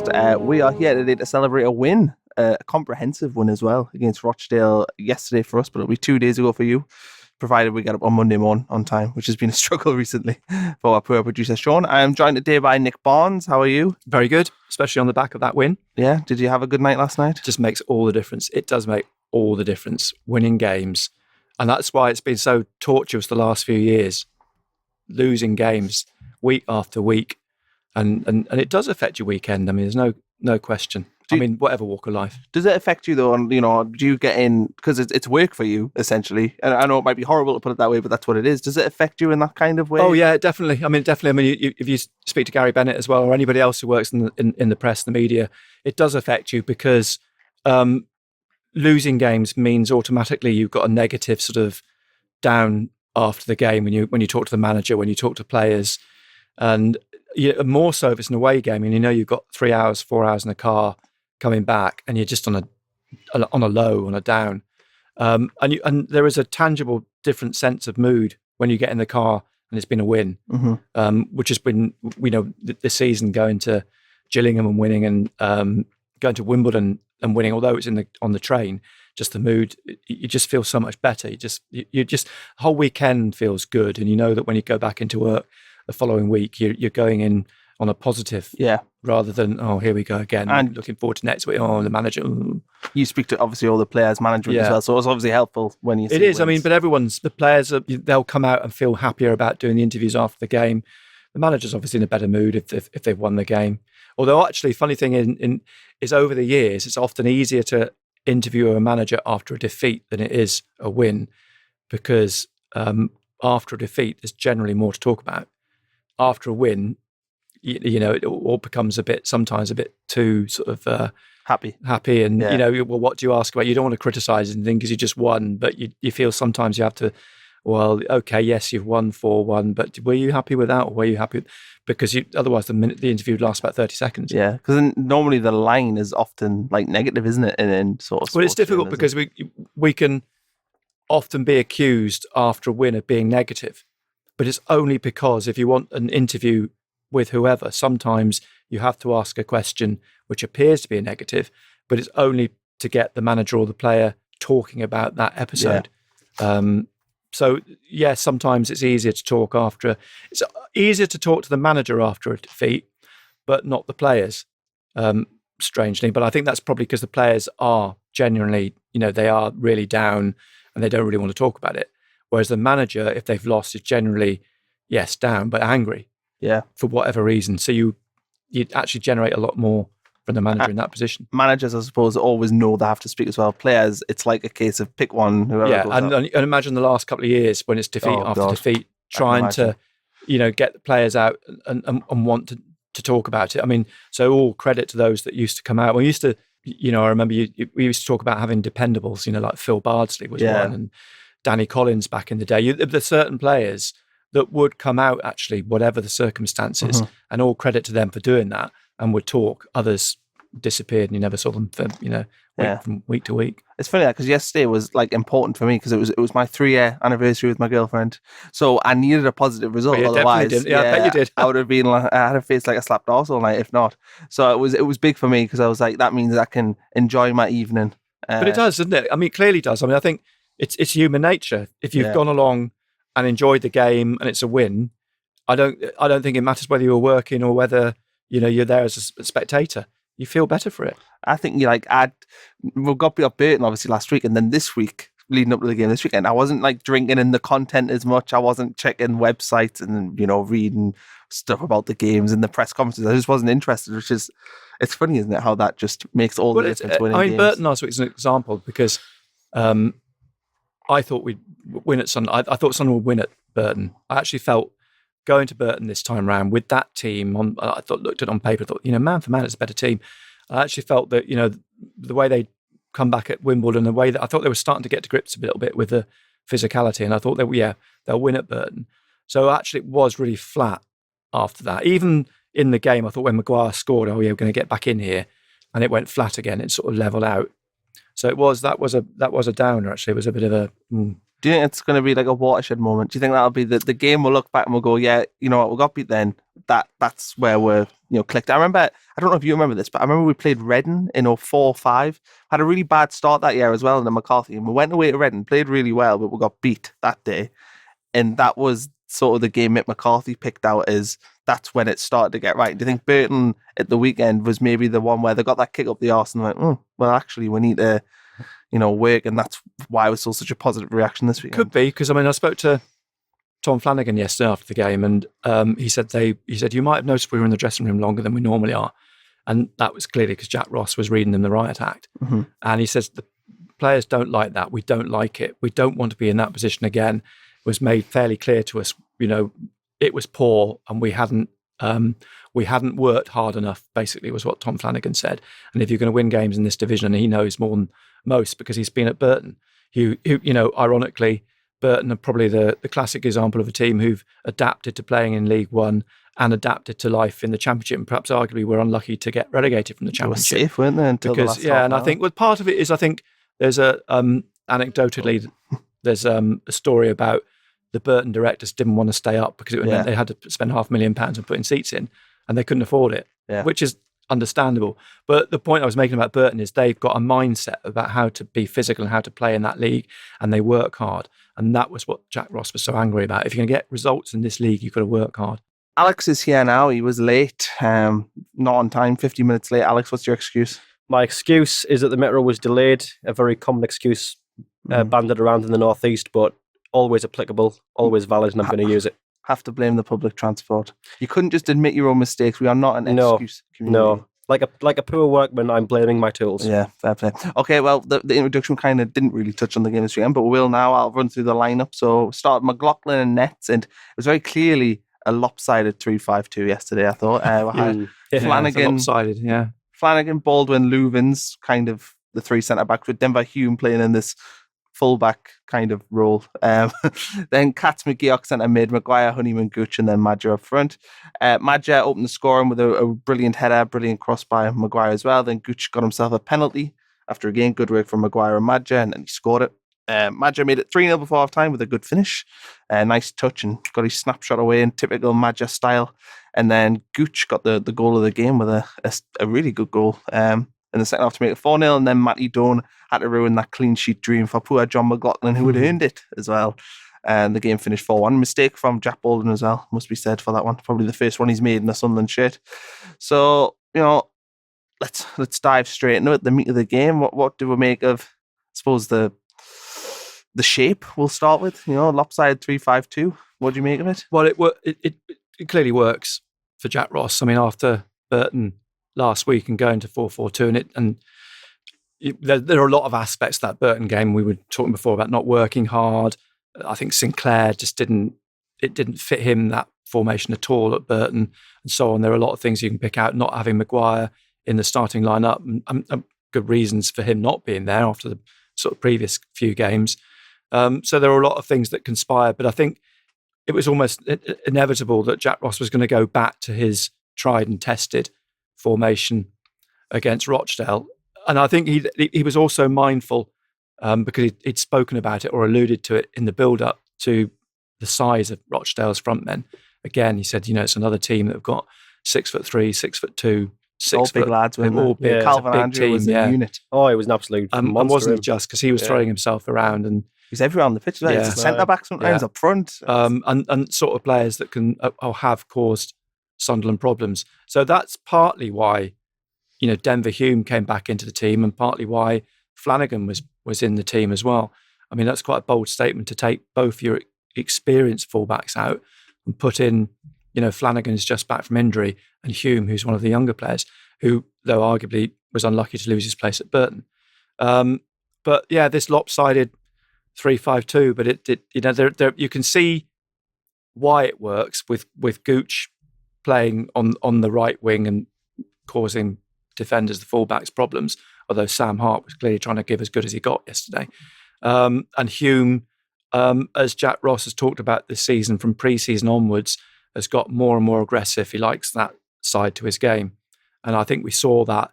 podcast. We are here today to celebrate a win, a comprehensive win as well, against Rochdale yesterday for us, but it'll be 2 days ago for you, provided we get up on Monday morning on time, which has been a struggle recently for our poor producer, Sean. I am joined today by Nick Barnes. How are you? Very good, especially on the back of that win. Yeah, did you have a good night last night? Just makes all the difference. It does make all the difference, winning games. And that's why it's been so tortuous the last few years, losing games week after week. And it does affect your weekend. I mean, there's no question. Whatever walk of life. Does it affect you though? And do you get in, because it's work for you essentially? And I know it might be horrible to put it that way, but that's what it is. Does it affect you in that kind of way? Oh yeah, definitely. If you speak to Gary Bennett as well, or anybody else who works in the press, the media, it does affect you because losing games means automatically you've got a negative sort of down after the game when you talk to the manager, when you talk to players, and more so if it's an away game and you've got 3 hours, 4 hours in a car coming back and you're just on a low, on a down, and there is a tangible different sense of mood when you get in the car and it's been a win, which has been this season, going to Gillingham and winning, and going to Wimbledon and winning, although it's on the train, just the mood, you just feel so much better. You just the whole weekend feels good, and you know that when you go back into work the following week, you're going in on a positive, rather than, oh, here we go again, and looking forward to next week. Oh, the manager. Ooh. You speak to obviously all the players' management as well, so it's obviously helpful when you see it is. wins. But the players, they'll come out and feel happier about doing the interviews after the game. The manager's obviously in a better mood if they've won the game. Although actually, funny thing is over the years, it's often easier to interview a manager after a defeat than it is a win, because after a defeat, there's generally more to talk about. After a win, it all becomes sometimes a bit too sort of happy, and well, what do you ask about? You don't want to criticise anything because you just won, but you feel sometimes you have to. Well, okay, yes, you've won 4-1, but were you happy with that, or were you happy because otherwise the interview would last about 30 seconds. Yeah, because normally the line is often like negative, isn't it? And sort of. Well, it's difficult because we can often be accused after a win of being negative. But it's only because if you want an interview with whoever, sometimes you have to ask a question which appears to be a negative, but it's only to get the manager or the player talking about that episode. Yeah. So, yes, sometimes it's easier to talk it's easier to talk to the manager after a defeat, but not the players, strangely. But I think that's probably because the players are genuinely, they are really down and they don't really want to talk about it. Whereas the manager, if they've lost, is generally, yes, down, but angry. Yeah. For whatever reason. So you actually generate a lot more from the manager in that position. Managers, I suppose, always know they have to speak as well. Players, it's like a case of pick one, whoever goes and imagine the last couple of years when it's defeat after defeat, trying to, get the players out and want to talk about it. I mean, so all credit to those that used to come out. We used to, I remember we used to talk about having dependables, like Phil Bardsley was one, and Danny Collins back in the day. There's certain players that would come out, actually, whatever the circumstances, and all credit to them for doing that, and would talk. Others disappeared and you never saw them for, from week to week. It's funny because yesterday was like important for me because it was my 3-year anniversary with my girlfriend, so I needed a positive result. Otherwise, I bet you did. I would have been like, I had a face like a slapped arse all night if not. So it was big for me because I was like, that means I can enjoy my evening. But it does, doesn't it? I mean, it clearly does. I mean, I think it's human nature. If you've gone along and enjoyed the game and it's a win, I don't think it matters whether you're working or whether you're there as a spectator. You feel better for it. I think we got beat up Burton obviously last week, and then this week, leading up to the game this weekend, I wasn't like drinking in the content as much. I wasn't checking websites and reading stuff about the games and the press conferences. I just wasn't interested. It's funny, isn't it, how that just makes all the difference winning games. Burton last week is an example because I thought we'd win at Sunderland. I thought Sunderland would win at Burton. I actually felt going to Burton this time round with that team, looked at it on paper, thought, man for man, it's a better team. I actually felt that, the way they come back at Wimbledon, the way that I thought they were starting to get to grips a little bit with the physicality, and I thought they'll win at Burton. So actually it was really flat after that. Even in the game, I thought when Maguire scored, we're going to get back in here, and it went flat again. It sort of levelled out. So that was a downer. Actually, it was a bit of a. Do you think it's going to be like a watershed moment? Do you think that'll be the game we'll look back and we'll go, yeah, you know what, we got beat then. That's where we're, clicked. I remember, I don't know if you remember this, but I remember we played Reading in 04-05. Had a really bad start that year as well in the McCarthy. And we went away to Reading, played really well, but we got beat that day. And that was sort of the game Mick McCarthy picked out as that's when it started to get right. Do you think Burton at the weekend was maybe the one where they got that kick up the arse and went, well, actually, we need to, work, and that's why it was such a positive reaction this week? Could be, because I spoke to Tom Flanagan yesterday after the game, and he said you might have noticed we were in the dressing room longer than we normally are, and that was clearly because Jack Ross was reading them the riot act. Mm-hmm. And he says the players don't like that. We don't like it. We don't want to be in that position again. It was made fairly clear to us. It was poor, and we hadn't worked hard enough. Basically, was what Tom Flanagan said. And if you're going to win games in this division, and he knows more than most because he's been at Burton, who ironically, Burton are probably the classic example of a team who've adapted to playing in League One and adapted to life in the Championship, and perhaps arguably were unlucky to get relegated from the Championship. They were safe, weren't they? Until the last and I think part of it is, I think there's anecdotally there's a story about the Burton directors didn't want to stay up because it meant they had to spend £500,000 on putting seats in, and they couldn't afford it, which is understandable. But the point I was making about Burton is they've got a mindset about how to be physical and how to play in that league, and they work hard. And that was what Jack Ross was so angry about. If you're going to get results in this league, you've got to work hard. Alex is here now. He was late, not on time, 50 minutes late. Alex, what's your excuse? My excuse is that the Metro was delayed, a very common excuse banded around in the Northeast, but always applicable, always valid, and I'm going to use it. Have to blame the public transport. You couldn't just admit your own mistakes. We are not an excuse community. No. Like a poor workman, I'm blaming my tools. Yeah, fair play. Okay, well, the introduction kind of didn't really touch on the game this weekend, but we will now. I'll run through the lineup. So start McLaughlin and Nets, and it was very clearly a lopsided 3-5-2 yesterday, I thought. Flanagan, lopsided, yeah. Flanagan, Baldwin, Louvens, kind of the three centre-backs, with Denver Hume playing in this full-back kind of role. Then Katz, McGeoch centre mid, Maguire, Honeyman, Gooch, and then Madger up front. Madger opened the scoring with a brilliant header, brilliant cross by Maguire as well. Then Gooch got himself a penalty after, again, good work from Maguire and Madger, and then he scored it. Madger made it 3-0 before half-time with a good finish. Nice touch and got his snapshot away in typical Madger style. And then Gooch got the goal of the game with a really good goal. In the second half to make it 4-0, and then Matty Doan had to ruin that clean sheet dream for poor John McLaughlin, who had earned it as well. And the game finished 4-1. Mistake from Jack Baldwin as well, must be said, for that one. Probably the first one he's made in a Sunderland shirt. So, let's dive straight into it, the meat of the game. What do we make of, I suppose, the shape we'll start with? Lopsided 3-5-2. What do you make of it? Well, it clearly works for Jack Ross. After Burton last week and going to 4-4-2, there are a lot of aspects of that Burton game. We were talking before about not working hard. I think Sinclair just didn't fit him, that formation at all at Burton, and so on. There are a lot of things you can pick out. Not having Maguire in the starting lineup, and good reasons for him not being there after the sort of previous few games. So there are a lot of things that conspire, but I think it was almost inevitable that Jack Ross was going to go back to his tried and tested formation against Rochdale. And I think he was also mindful, because he'd spoken about it or alluded to it in the build-up to the size of Rochdale's front men. Again, he said, it's another team that have got 6'3", 6'2", all big lads, all big. Calvin big Andrew team, was a unit. Oh, it was an absolute monster. And wasn't just because he was throwing himself around, and he's everywhere on the pitch. He's a centre-back sometimes, up front. And sort of players that can have caused Sunderland problems. So that's partly why, Denver Hume came back into the team, and partly why Flanagan was in the team as well. That's quite a bold statement to take both your experienced fullbacks out and put in, Flanagan's just back from injury, and Hume, who's one of the younger players, who, though arguably was unlucky to lose his place at Burton. But yeah, this lopsided 3-5-2, but you can see why it works with Gooch playing on the right wing and causing defenders, the fullbacks, problems, although Sam Hart was clearly trying to give as good as he got yesterday. And Hume, as Jack Ross has talked about this season, from pre-season onwards, has got more and more aggressive. He likes that side to his game. And I think we saw that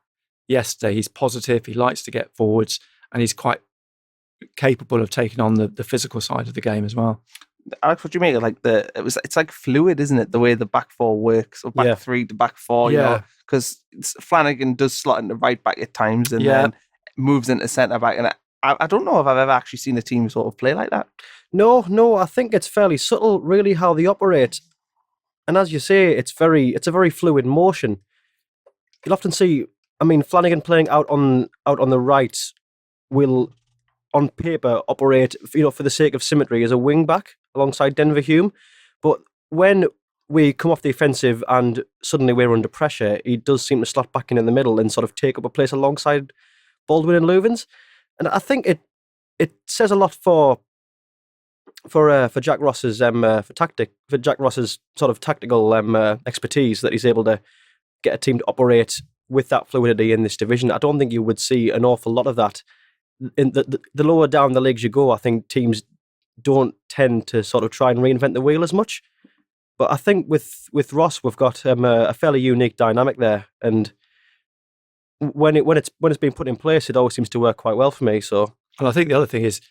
yesterday. He's positive, he likes to get forwards, and he's quite capable of taking on the physical side of the game as well. Alex, what do you make of like it's like fluid, isn't it? The way the back four works, or back three to back four, you know, because Flanagan does slot into right back at times and then moves into centre back. And I don't know if I've ever actually seen a team sort of play like that. No, I think it's fairly subtle, really, how they operate. And as you say, it's a very fluid motion. You'll often see, I mean, Flanagan playing out on the right will, on paper, operate, for the sake of symmetry as a wing back alongside Denver Hume. But when we come off the offensive and suddenly we're under pressure, he does seem to slot back in the middle and sort of take up a place alongside Baldwin and Louvens. And I think it says a lot for Jack Ross's Jack Ross's sort of tactical expertise, that he's able to get a team to operate with that fluidity in this division. I don't think you would see an awful lot of that. In the lower down the leagues you go, I think teams don't tend to sort of try and reinvent the wheel as much. But I think with Ross, we've got a fairly unique dynamic there, and when it's been put in place, it always seems to work quite well for me. So, and I think the other thing is,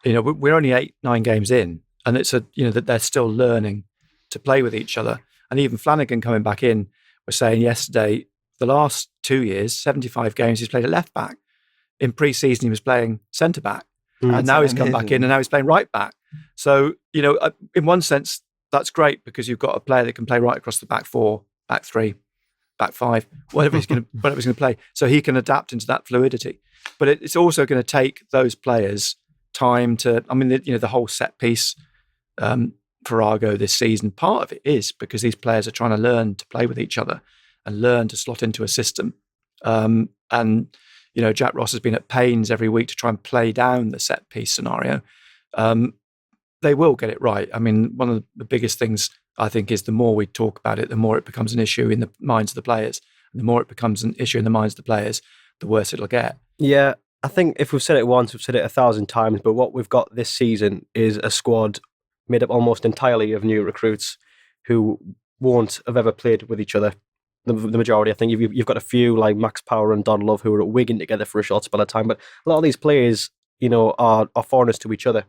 we're only 8-9 games in, and it's that they're still learning to play with each other. And even Flanagan coming back in was saying yesterday, the last 2 years, 75 games, he's played at left back. In pre-season, he was playing centre back, and now he's come back in, and now he's playing right back. So, in one sense, that's great, because you've got a player that can play right across the back four, back three, back five, whatever he's going to play. So he can adapt into that fluidity. But it's also going to take those players time to. I mean, the whole set piece for Argo this season, part of it is because these players are trying to learn to play with each other and learn to slot into a system. And Jack Ross has been at pains every week to try and play down the set piece scenario. They will get it right. I mean, one of the biggest things I think is the more we talk about it, the more it becomes an issue in the minds of the players. And the more it becomes an issue in the minds of the players, the worse it'll get. Yeah, I think if we've said it once, we've said it 1,000 times, but what we've got this season is a squad made up almost entirely of new recruits who won't have ever played with each other. The majority, I think, you've got a few like Max Power and Don Love who were at Wigan together for a short spell of time, but a lot of these players, are foreigners to each other.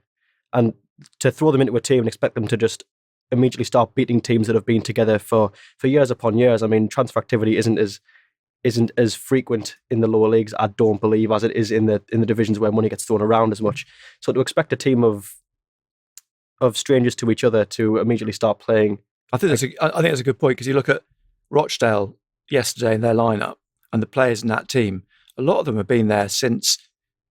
And to throw them into a team and expect them to just immediately start beating teams that have been together for years upon years. I mean, transfer activity isn't as frequent in the lower leagues, I don't believe, as it is in the divisions where money gets thrown around as much. So to expect a team of strangers to each other to immediately start playing, I think that's a good point, because you look at Rochdale yesterday in their lineup and the players in that team. A lot of them have been there since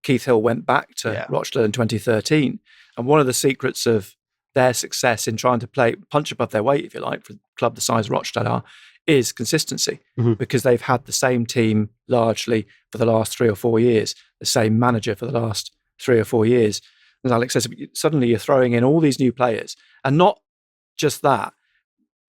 Keith Hill went back to Rochdale in 2013. And one of the secrets of their success in trying to punch above their weight, if you like, for a club the size of Rochdale are, is consistency, because they've had the same team largely for the last 3 or 4 years, the same manager for the last 3 or 4 years. As Alex says, suddenly you're throwing in all these new players, and not just that.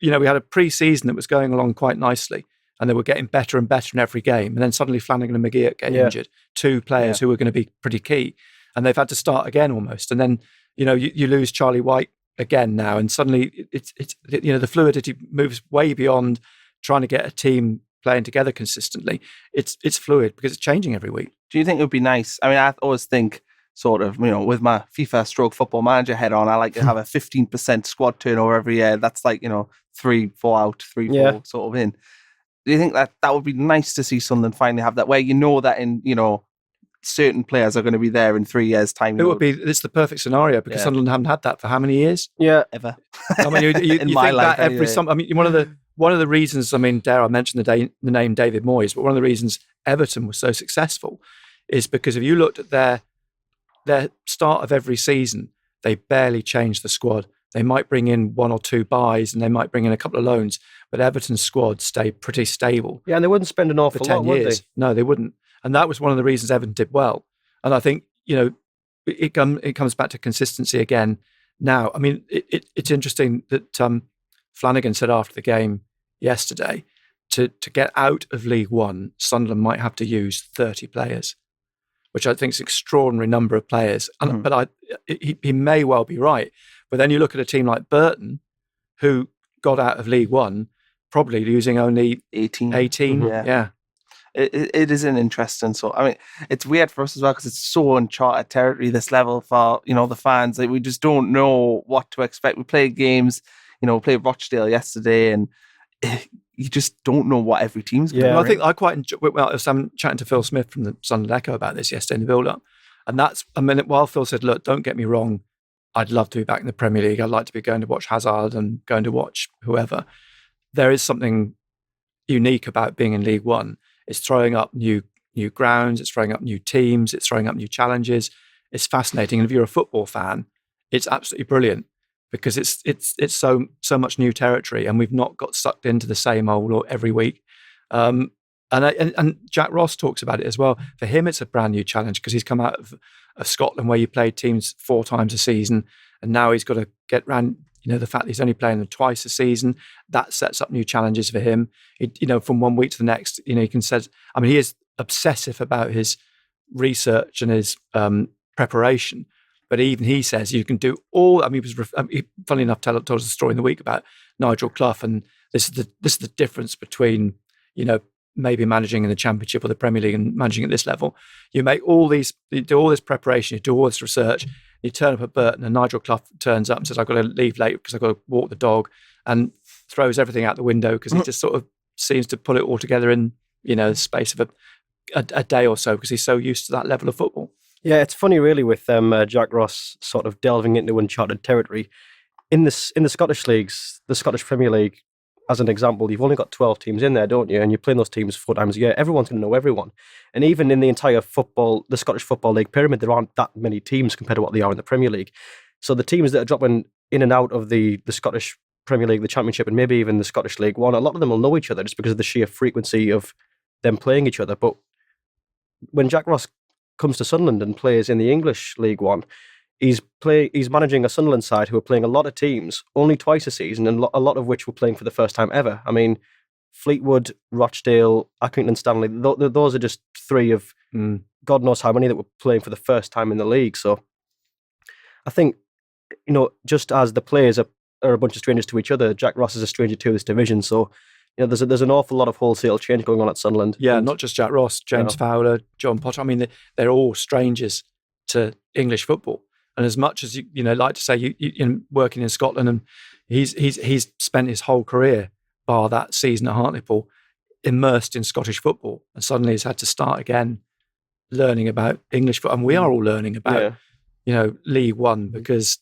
We had a pre-season that was going along quite nicely, and they were getting better and better in every game. And then suddenly Flanagan and McGee get injured, 2 players who were going to be pretty key, and they've had to start again almost. And then you lose Charlie White again now, and suddenly it's the fluidity moves way beyond trying to get a team playing together consistently. It's fluid because it's changing every week. Do you think it would be nice? I mean, I always think sort of, with my FIFA / Football Manager head on, I like to have a 15% squad turnover every year. That's like, 3-4 out, 3-4 sort of in. Do you think that would be nice to see Sunderland finally have that, where that in, certain players are going to be there in 3 years' time? It's the perfect scenario, because Sunderland haven't had that for how many years? Yeah. Ever. I mean, you in think my life, that every summer. I mean, one of the reasons, I mean, dare I mention the name David Moyes, but one of the reasons Everton was so successful is because if you looked at their start of every season, they barely changed the squad. They might bring in 1 or 2 buys, and they might bring in a couple of loans, but Everton's squad stayed pretty stable. Yeah, and they wouldn't spend an awful for 10 lot, years. Would they? No, they wouldn't. And that was one of the reasons Everton did well. And I think, it comes back to consistency again now. I mean, it's interesting that Flanagan said after the game yesterday, to get out of League One, Sunderland might have to use 30 players, which I think is an extraordinary number of players. But he may well be right. But then you look at a team like Burton, who got out of League One, probably using only 18. Yeah. it is an interesting. So I mean, it's weird for us as well because it's so uncharted territory. This level for the fans, like we just don't know what to expect. We played games, we played Rochdale yesterday, and you just don't know what every team's going to Yeah, bring. I think I quite enjoy. Well, I was chatting to Phil Smith from the Sunderland Echo about this yesterday in the build-up, and that's a minute while Phil said, "Look, don't get me wrong, I'd love to be back in the Premier League. I'd like to be going to watch Hazard and going to watch whoever." There is something unique about being in League One. It's throwing up new grounds, it's throwing up new teams, it's throwing up new challenges. It's fascinating, and if you're a football fan, it's absolutely brilliant because it's so much new territory, and we've not got sucked into the same old every week. And Jack Ross talks about it as well. For him, it's a brand new challenge because he's come out of Scotland where you played teams 4 times a season, and now he's got to get around. The fact that he's only playing them twice a season, that sets up new challenges for him. From one week to the next, he can say, I mean, he is obsessive about his research and his preparation. But even he says you can do all. I mean, he funnily enough, told us a story in the week about Nigel Clough, and this is the difference between maybe managing in the Championship or the Premier League and managing at this level. You do all this preparation, you do all this research. You turn up at Burton and Nigel Clough turns up and says, "I've got to leave late because I've got to walk the dog," and throws everything out the window because he just sort of seems to pull it all together in the space of a day or so because he's so used to that level of football. Yeah, it's funny really with Jack Ross sort of delving into uncharted territory. In the Scottish leagues, the Scottish Premier League, as an example, you've only got 12 teams in there, don't you? And you're playing those teams 4 times a year. Everyone's going to know everyone. And even in the entire the Scottish Football League pyramid, there aren't that many teams compared to what they are in the Premier League. So the teams that are dropping in and out of the Scottish Premier League, the Championship, and maybe even the Scottish League One, a lot of them will know each other just because of the sheer frequency of them playing each other. But when Jack Ross comes to Sunderland and plays in the English League One, he's managing a Sunderland side who are playing a lot of teams only twice a season, and a lot of which were playing for the first time ever. I mean, Fleetwood, Rochdale, Accrington Stanley, those are just 3 of God knows how many that were playing for the first time in the league. So I think, just as the players are a bunch of strangers to each other, Jack Ross is a stranger to this division. So there's an awful lot of wholesale change going on at Sunderland. Yeah, not just Jack Ross, James Fowler, John Potter. I mean, they're all strangers to English football. And as much as you like to say, you working in Scotland, and he's spent his whole career, bar that season at Hartlepool, immersed in Scottish football, and suddenly he's had to start again, learning about English football. And we are all learning about, League One because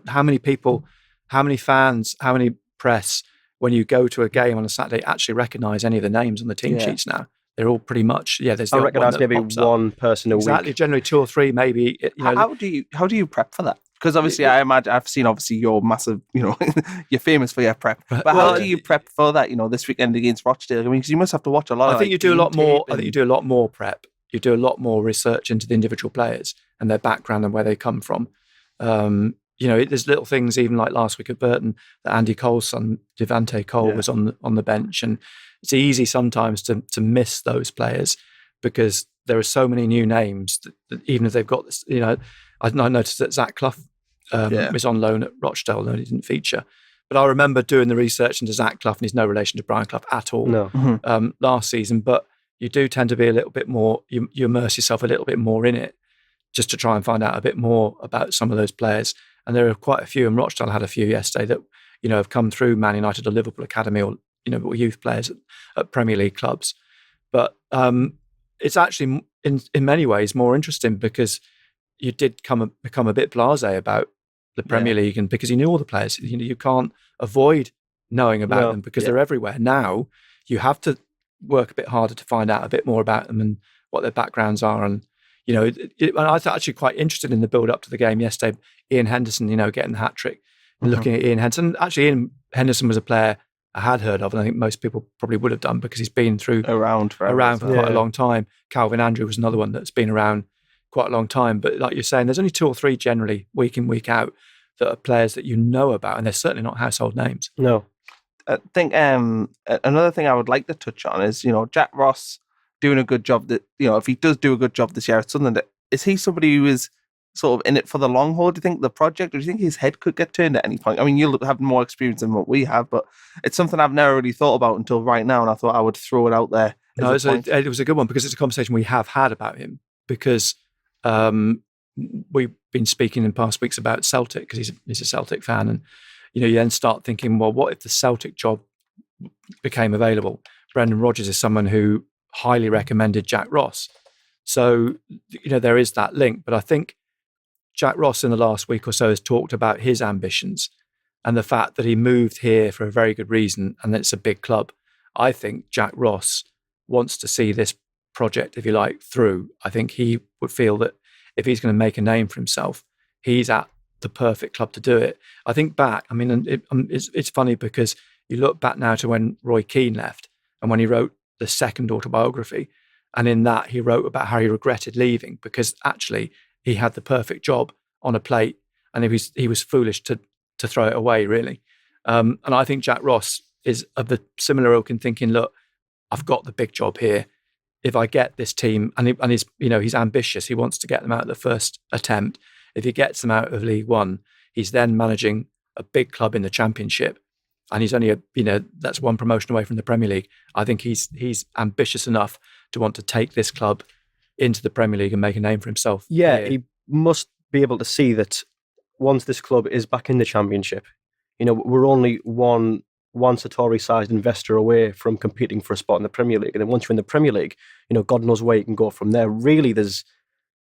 how many people, how many fans, how many press, when you go to a game on a Saturday, actually recognise any of the names on the team sheets now. They're all pretty much, there's the I recognise maybe one person a week. Exactly, generally 2 or 3 maybe. How do you prep for that? Because obviously I've seen your massive, you're famous for your prep. But how do you prep for that, this weekend against Rochdale? I mean, because you must have to watch a lot of you do a lot more. I think you do a lot more prep. You do a lot more research into the individual players and their background and where they come from. There's little things, even like last week at Burton, that Andy Cole's son, Devante Cole, was on the bench, and it's easy sometimes to miss those players because there are so many new names that even if they've got this, I noticed that Zach Clough was on loan at Rochdale, though he didn't feature. But I remember doing the research into Zach Clough, and he's no relation to Brian Clough at all last season. But you do tend to be a little bit more, you immerse yourself a little bit more in it just to try and find out a bit more about some of those players. And there are quite a few, and Rochdale had a few yesterday that, have come through Man United or Liverpool Academy or, or youth players at Premier League clubs. But it's actually, in many ways, more interesting because you did become a bit blasé about the Premier League, and because you knew all the players. You can't avoid knowing about them because they're everywhere. Now you have to work a bit harder to find out a bit more about them and what their backgrounds are. And and I thought actually quite interested in the build up to the game yesterday. Ian Henderson, getting the hat trick, and looking at Ian Henderson. Actually, Ian Henderson was a player I had heard of, and I think most people probably would have done because he's been around for quite a long time. Calvin Andrew was another one that's been around quite a long time. But like you're saying, there's only 2 or 3 generally week in, week out that are players that you know about, and they're certainly not household names. No. I think another thing I would like to touch on is, Jack Ross doing a good job. That if he does do a good job this year at Sunderland, is he somebody who is sort of in it for the long haul? Do you think the project, or do you think his head could get turned at any point? I mean, you'll have more experience than what we have, but it's something I've never really thought about until right now, and I thought I would throw it out there No, a point. it was a good one because it's a conversation we have had about him because we've been speaking in past weeks about Celtic because he's a Celtic fan, and you then start thinking, well, what if the Celtic job became available? Brendan Rodgers is someone who highly recommended Jack Ross, so there is that link. But I think Jack Ross in the last week or so has talked about his ambitions and the fact that he moved here for a very good reason, and that it's a big club. I think Jack Ross wants to see this project, if you like, through. I think he would feel that if he's going to make a name for himself, he's at the perfect club to do it. I think back, it's funny because you look back now to when Roy Keane left and when he wrote the second autobiography, and in that he wrote about how he regretted leaving because actually he had the perfect job on a plate and he was foolish to throw it away, really. And I think Jack Ross is of the similar ilk in thinking, look, I've got the big job here. If I get this team, and he's ambitious, he wants to get them out of the first attempt. If he gets them out of League One, he's then managing a big club in the Championship, and he's only that's one promotion away from the Premier League. I think he's ambitious enough to want to take this club into the Premier League and make a name for himself. Yeah, he must be able to see that once this club is back in the Championship, we're only one Satori-sized investor away from competing for a spot in the Premier League. And then once you're in the Premier League, God knows where you can go from there. Really, there's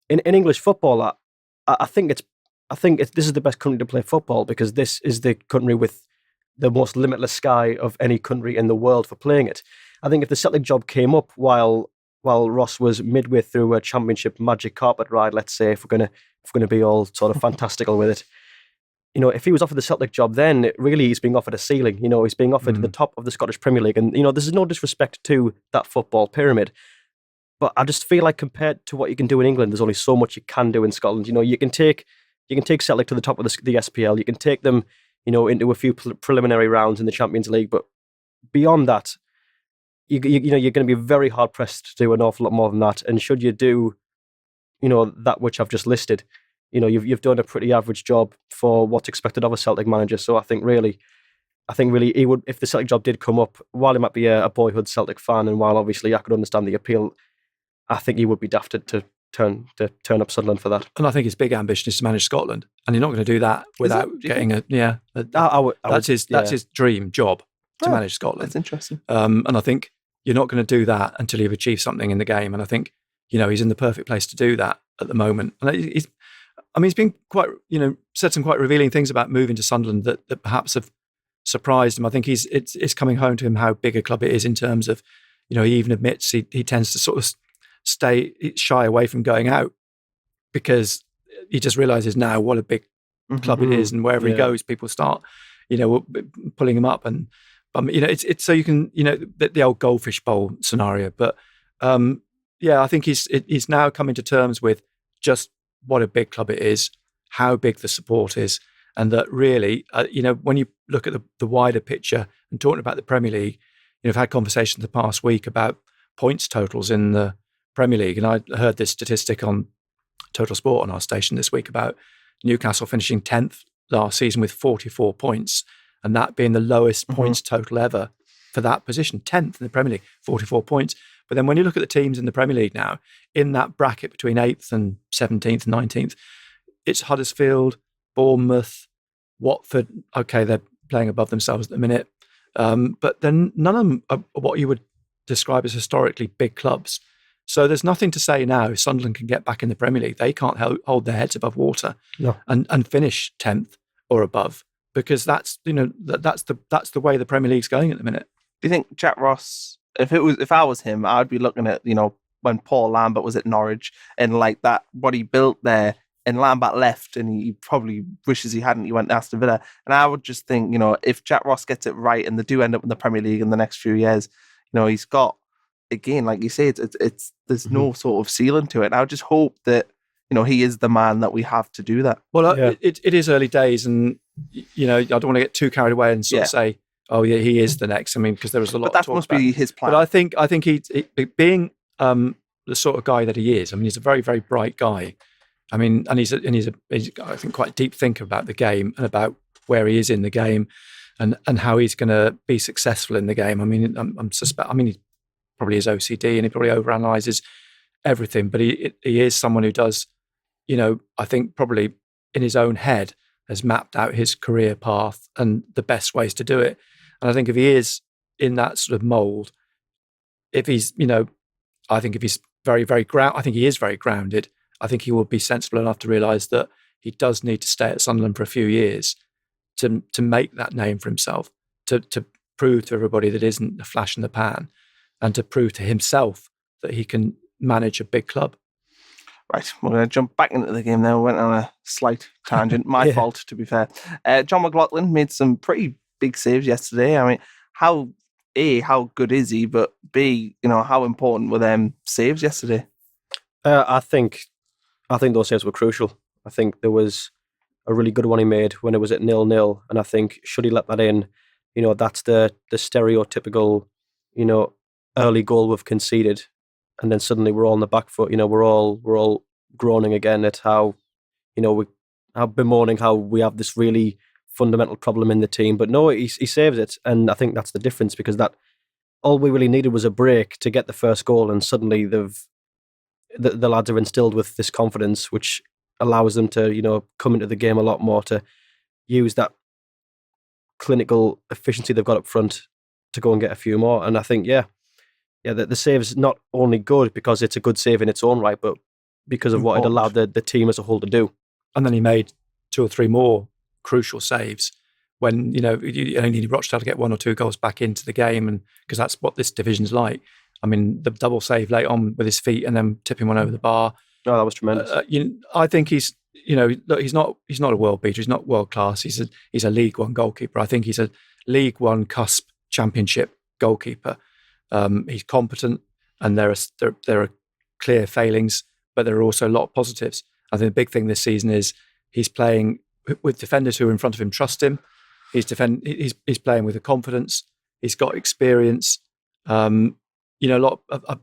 in English football, I think this is the best country to play football because this is the country with the most limitless sky of any country in the world for playing it. I think if the Celtic job came up while Ross was midway through a Championship magic carpet ride, let's say, if we're gonna be all sort of fantastical with it, if he was offered the Celtic job, then really he's being offered a ceiling. He's being offered the top of the Scottish Premier League. And, this is no disrespect to that football pyramid. But I just feel like compared to what you can do in England, there's only so much you can do in Scotland. You can take Celtic to the top of the SPL. You can take them, into a few preliminary rounds in the Champions League. But beyond that, you're going to be very hard pressed to do an awful lot more than that. And should you do, that which I've just listed, you've done a pretty average job for what's expected of a Celtic manager. So I think really he would, if the Celtic job did come up, while he might be a boyhood Celtic fan, and while obviously I could understand the appeal, I think he would be daft to turn up Sunderland for that. And I think his big ambition is to manage Scotland, and you're not going to do that without getting that's his dream job to manage Scotland. That's interesting. And I think you're not going to do that until you've achieved something in the game. And I think he's in the perfect place to do that at the moment. And he's been quite, said some quite revealing things about moving to Sunderland that perhaps have surprised him. I think it's coming home to him how big a club it is in terms of, he even admits he tends to sort of shy away from going out because he just realizes now what a big club it is, and wherever he goes, people start, pulling him up, and it's so you can, the old goldfish bowl scenario. But I think he's now coming to terms with just what a big club it is, how big the support is, and that really, when you look at the wider picture and talking about the Premier League, I've had conversations the past week about points totals in the Premier League, and I heard this statistic on Total Sport on our station this week about Newcastle finishing 10th last season with 44 points, and that being the lowest points total ever for that position, 10th in the Premier League, 44 points. But then when you look at the teams in the Premier League now, in that bracket between 8th and 17th and 19th, it's Huddersfield, Bournemouth, Watford. Okay, they're playing above themselves at the minute. But then none of them are what you would describe as historically big clubs. So there's nothing to say now if Sunderland can get back in the Premier League, they can't hold their heads above water and finish 10th or above, because that's the way the Premier League's going at the minute. Do you think Jack Ross, if I was him, I'd be looking at, when Paul Lambert was at Norwich and like that, what he built there, and Lambert left and he probably wishes he hadn't, he went to Aston Villa. And I would just think, if Jack Ross gets it right and they do end up in the Premier League in the next few years, he's got, again, like you say, it's there's no sort of ceiling to it. And I would just hope that, he is the man that we have to do that. Well, it is early days, and, I don't want to get too carried away and sort of say, oh yeah, he is the next. I mean, because there was a lot. But that must be his plan. But I think he being the sort of guy that he is. I mean, he's a very, very bright guy. I mean, and he's I think quite a deep thinker about the game and about where he is in the game, and how he's going to be successful in the game. I mean, probably his OCD, and he probably overanalyzes everything. But he is someone who does, I think probably in his own head has mapped out his career path and the best ways to do it. And I think if he is in that sort of mold, if he's, I think if he's very, very I think he is very grounded. I think he will be sensible enough to realise that he does need to stay at Sunderland for a few years to make that name for himself, to prove to everybody that isn't a flash in the pan, and to prove to himself that he can manage a big club. Right, we're going to jump back into the game now. We went on a slight tangent. My fault, to be fair. John McLaughlin made some pretty big saves yesterday. I mean, how good is he? But B, how important were them saves yesterday? I think those saves were crucial. I think there was a really good one he made when it was at 0-0, and I think should he let that in, that's the stereotypical, early goal we've conceded, and then suddenly we're all on the back foot. We're all groaning again at how, we are bemoaning how we have this really fundamental problem in the team. But no, he saves it, and I think that's the difference, because that all we really needed was a break to get the first goal, and suddenly the lads are instilled with this confidence, which allows them to come into the game a lot more, to use that clinical efficiency they've got up front to go and get a few more. And I think the save's not only good because it's a good save in its own right, but because of what it allowed the team as a whole to do. And then he made 2 or 3 more crucial saves when you only need Rochdale to get 1 or 2 goals back into the game, and because that's what this division's like. I mean, the double save late on with his feet and then tipping one over the bar. Oh, that was tremendous. I think he's not a world beater. He's not world class. He's a League One goalkeeper. I think he's a League One cusp championship goalkeeper. He's competent, and there are clear failings, but there are also a lot of positives. I think the big thing this season is he's playing with defenders who are in front of him trust him. He's playing with a confidence. He's got experience. I've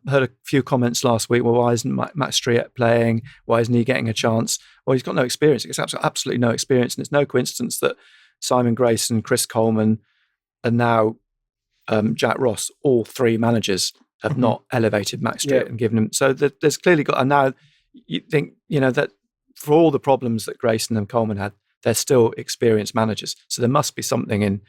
heard a few comments last week. Well, why isn't Matt Striett playing? Why isn't he getting a chance? Well, he's got no experience. He's absolutely no experience, and it's no coincidence that Simon Grayson, Chris Coleman, and now Jack Ross, all 3 managers, have not elevated Matt Striett and given him. So there's clearly got. And now you think that for all the problems that Grayson and Coleman had, they're still experienced managers. So there must be something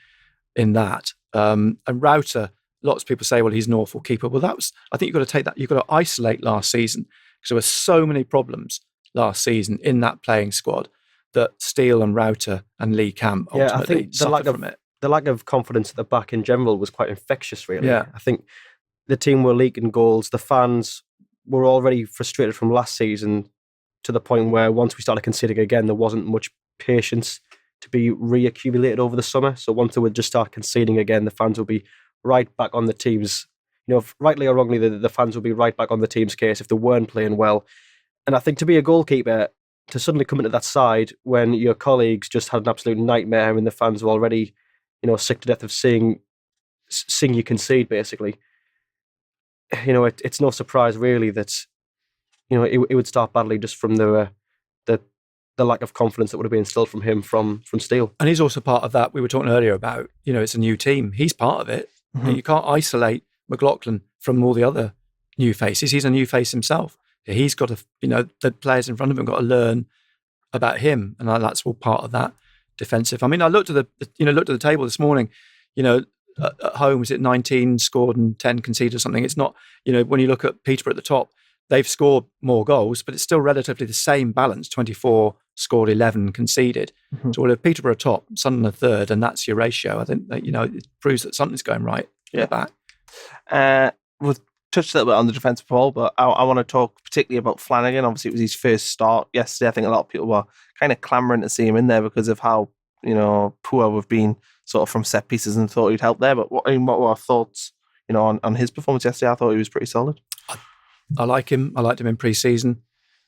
in that. And Router. Lots of people say, well, he's an awful keeper. Well, I think you've got to take that. You've got to isolate last season, because there were so many problems last season in that playing squad that Steele and Router and Lee Camp ultimately suffered from it. The lack of confidence at the back in general was quite infectious, really. Yeah. I think the team were leaking goals. The fans were already frustrated from last season, to the point where once we started conceding again, there wasn't much patience to be reaccumulated over the summer. So once they would just start conceding again, the fans would be right back on the team's, rightly or wrongly, the fans will be right back on the team's case if they weren't playing well. And I think to be a goalkeeper, to suddenly come into that side when your colleagues just had an absolute nightmare and the fans were already, sick to death of seeing you concede, basically. It's no surprise really that, it would start badly just from the lack of confidence that would have been instilled from him from Steele. And he's also part of that. We were talking earlier about, it's a new team. He's part of it. Mm-hmm. You can't isolate McLaughlin from all the other new faces. He's a new face himself. He's got to, the players in front of him got to learn about him, and that's all part of that defensive. I mean, I looked at the table this morning. At home, was it 19 scored and 10 conceded or something? It's not. When you look at Peterborough at the top, they've scored more goals, but it's still relatively the same balance: 24 scored, 11 conceded. Mm-hmm. So we'll have Peterborough top, Sunderland third, and that's your ratio. I think that, it proves that something's going right at the back. We've touched a little bit on the defensive ball, but I want to talk particularly about Flanagan. Obviously, it was his first start yesterday. I think a lot of people were kind of clamouring to see him in there because of how poor we've been sort of from set pieces, and thought he'd help there. But what were our thoughts, on his performance yesterday? I thought he was pretty solid. I like him. I liked him in pre-season.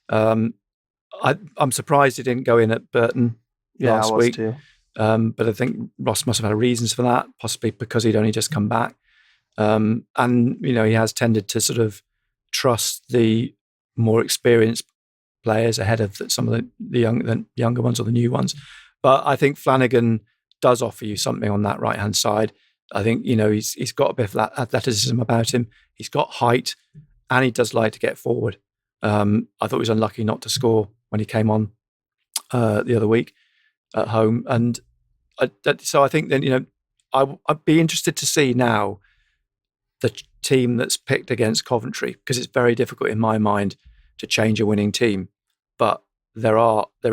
I'm surprised he didn't go in at Burton last week. Too. But I think Ross must have had reasons for that, possibly because he'd only just come back. And he has tended to sort of trust the more experienced players ahead of some of the younger ones or the new ones. But I think Flanagan does offer you something on that right-hand side. I think, he's got a bit of that athleticism about him. He's got height, and he does like to get forward. I thought he was unlucky not to score when he came on the other week at home. And so I think then, I'd be interested to see now the team that's picked against Coventry, because it's very difficult in my mind to change a winning team. But there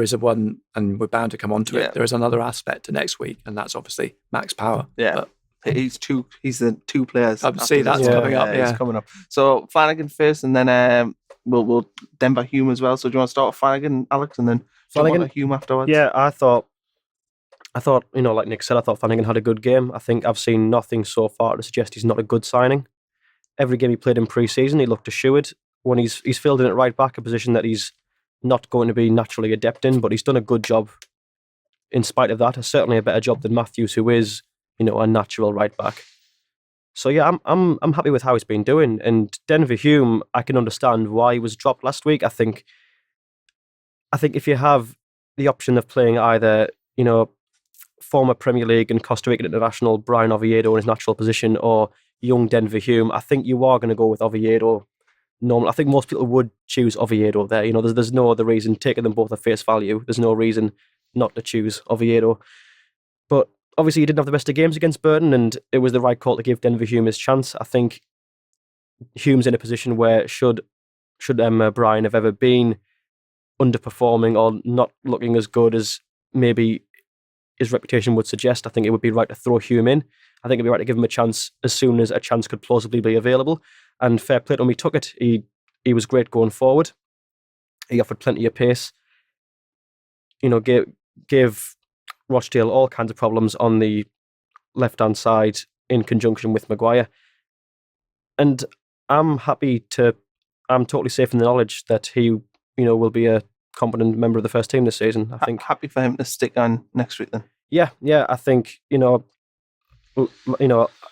is a one, and we're bound to come on to it. There is another aspect to next week, and that's obviously Max Power. Yeah. But he's the two players. I see that's coming up. Yeah, he's coming up. So Flanagan first, and then we'll Denver Hume as well. So do you want to start with Flanagan, Alex, and then Flanagan Hume afterwards? Yeah, I thought, like Nick said, I thought Flanagan had a good game. I think I've seen nothing so far to suggest he's not a good signing. Every game he played in pre-season, he looked assured. When he's filled in at right back, a position that he's not going to be naturally adept in, but he's done a good job in spite of that. Certainly a better job than Matthews, who is, a natural right back. So yeah, I'm happy with how he's been doing. And Denver Hume, I can understand why he was dropped last week. I think if you have the option of playing either, former Premier League and Costa Rican international Brian Oviedo in his natural position, or young Denver Hume, I think you are going to go with Oviedo. Normally, I think most people would choose Oviedo there. There's no other reason, taking them both at face value, there's no reason not to choose Oviedo. But obviously he didn't have the best of games against Burton, and it was the right call to give Denver Hume his chance. I think Hume's in a position where should Brian have ever been underperforming or not looking as good as maybe his reputation would suggest, I think it would be right to throw Hume in. I think it'd be right to give him a chance as soon as a chance could plausibly be available. And fair play to him, he took it. He was great going forward. He offered plenty of pace. Gave Rochdale all kinds of problems on the left-hand side in conjunction with Maguire. And I'm totally safe in the knowledge that he, will be a competent member of the first team this season. I think happy for him to stick on next week then. Yeah. I think,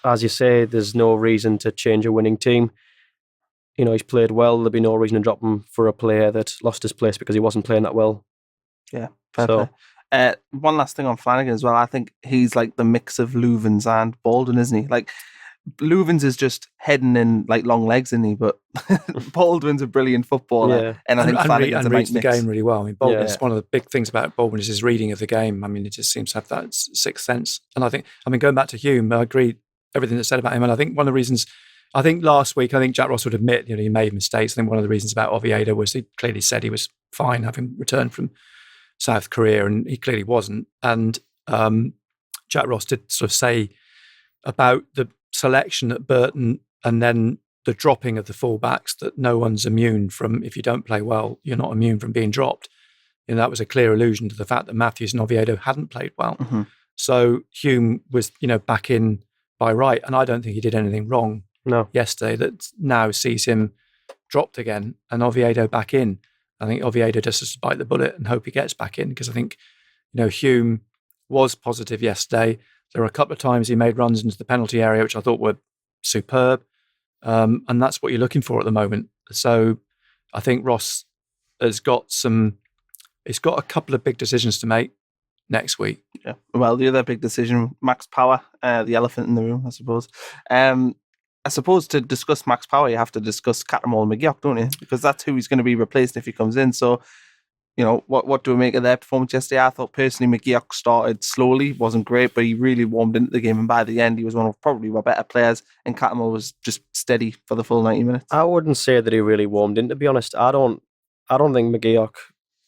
as you say, there's no reason to change a winning team. He's played well. There'd be no reason to drop him for a player that lost his place because he wasn't playing that well. Yeah, fair play. One last thing on Flanagan as well. I think he's like the mix of Louvens and Baldwin, isn't he? Like, Louvens is just heading in like long legs, isn't he? But Baldwin's a brilliant footballer. Yeah. And I think Flanagan's a reads nice the mix. game really well. I mean, Baldwin's one of the big things about Baldwin is his reading of the game. I mean, he just seems to have that sixth sense. And I think, going back to Hume, I agree everything that's said about him. And I think one of the reasons, last week, Jack Ross would admit, he made mistakes. I think one of the reasons about Oviedo was he clearly said he was fine having returned from South Korea, and he clearly wasn't. And Jack Ross did sort of say about the selection at Burton and then the dropping of the fullbacks that no one's immune from. If you don't play well, you're not immune from being dropped. That was a clear allusion to the fact that Matthews and Oviedo hadn't played well. Mm-hmm. So Hume was, back in by right, and I don't think he did anything wrong yesterday that now sees him dropped again and Oviedo back in. I think Oviedo just has to bite the bullet and hope he gets back in, because I think, Hume was positive yesterday. There were a couple of times he made runs into the penalty area, which I thought were superb. And that's what you're looking for at the moment. So I think Ross has got a couple of big decisions to make next week. Yeah. Well, the other big decision, Max Power, the elephant in the room, I suppose. I suppose to discuss Max Power, you have to discuss Cattermole and McGeoch, don't you? Because that's who he's going to be replacing if he comes in. So, what do we make of their performance yesterday? I thought personally McGeoch started slowly, wasn't great, but he really warmed into the game. And by the end, he was one of probably our better players. And Cattermole was just steady for the full 90 minutes. I wouldn't say that he really warmed in, to be honest. I don't think McGeoch,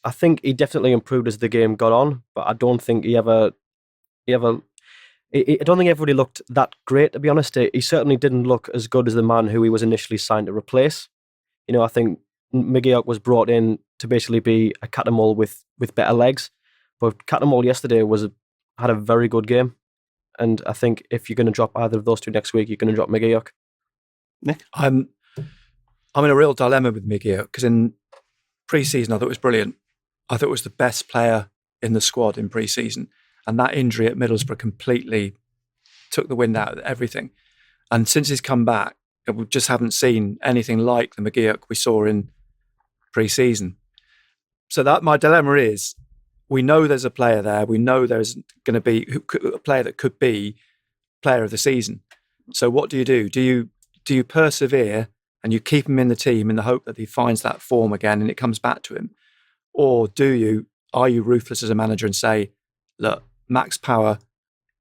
I think he definitely improved as the game got on, but I don't think I don't think everybody looked that great, to be honest. He certainly didn't look as good as the man who he was initially signed to replace. I think McGeoch was brought in to basically be a Cattermole with better legs. But Cattermole yesterday had a very good game. And I think if you're going to drop either of those two next week, you're going to drop McGeoch. Nick? I'm in a real dilemma with McGeoch, because in pre-season I thought it was brilliant. I thought it was the best player in the squad in pre-season. And that injury at Middlesbrough completely took the wind out of everything. And since he's come back, we just haven't seen anything like the McGeoch we saw in pre-season. So that my dilemma is, we know there's a player there. We know there's going to be a player that could be player of the season. So what do? Do you persevere and you keep him in the team in the hope that he finds that form again and it comes back to him? Or are you ruthless as a manager and say, look, Max Power,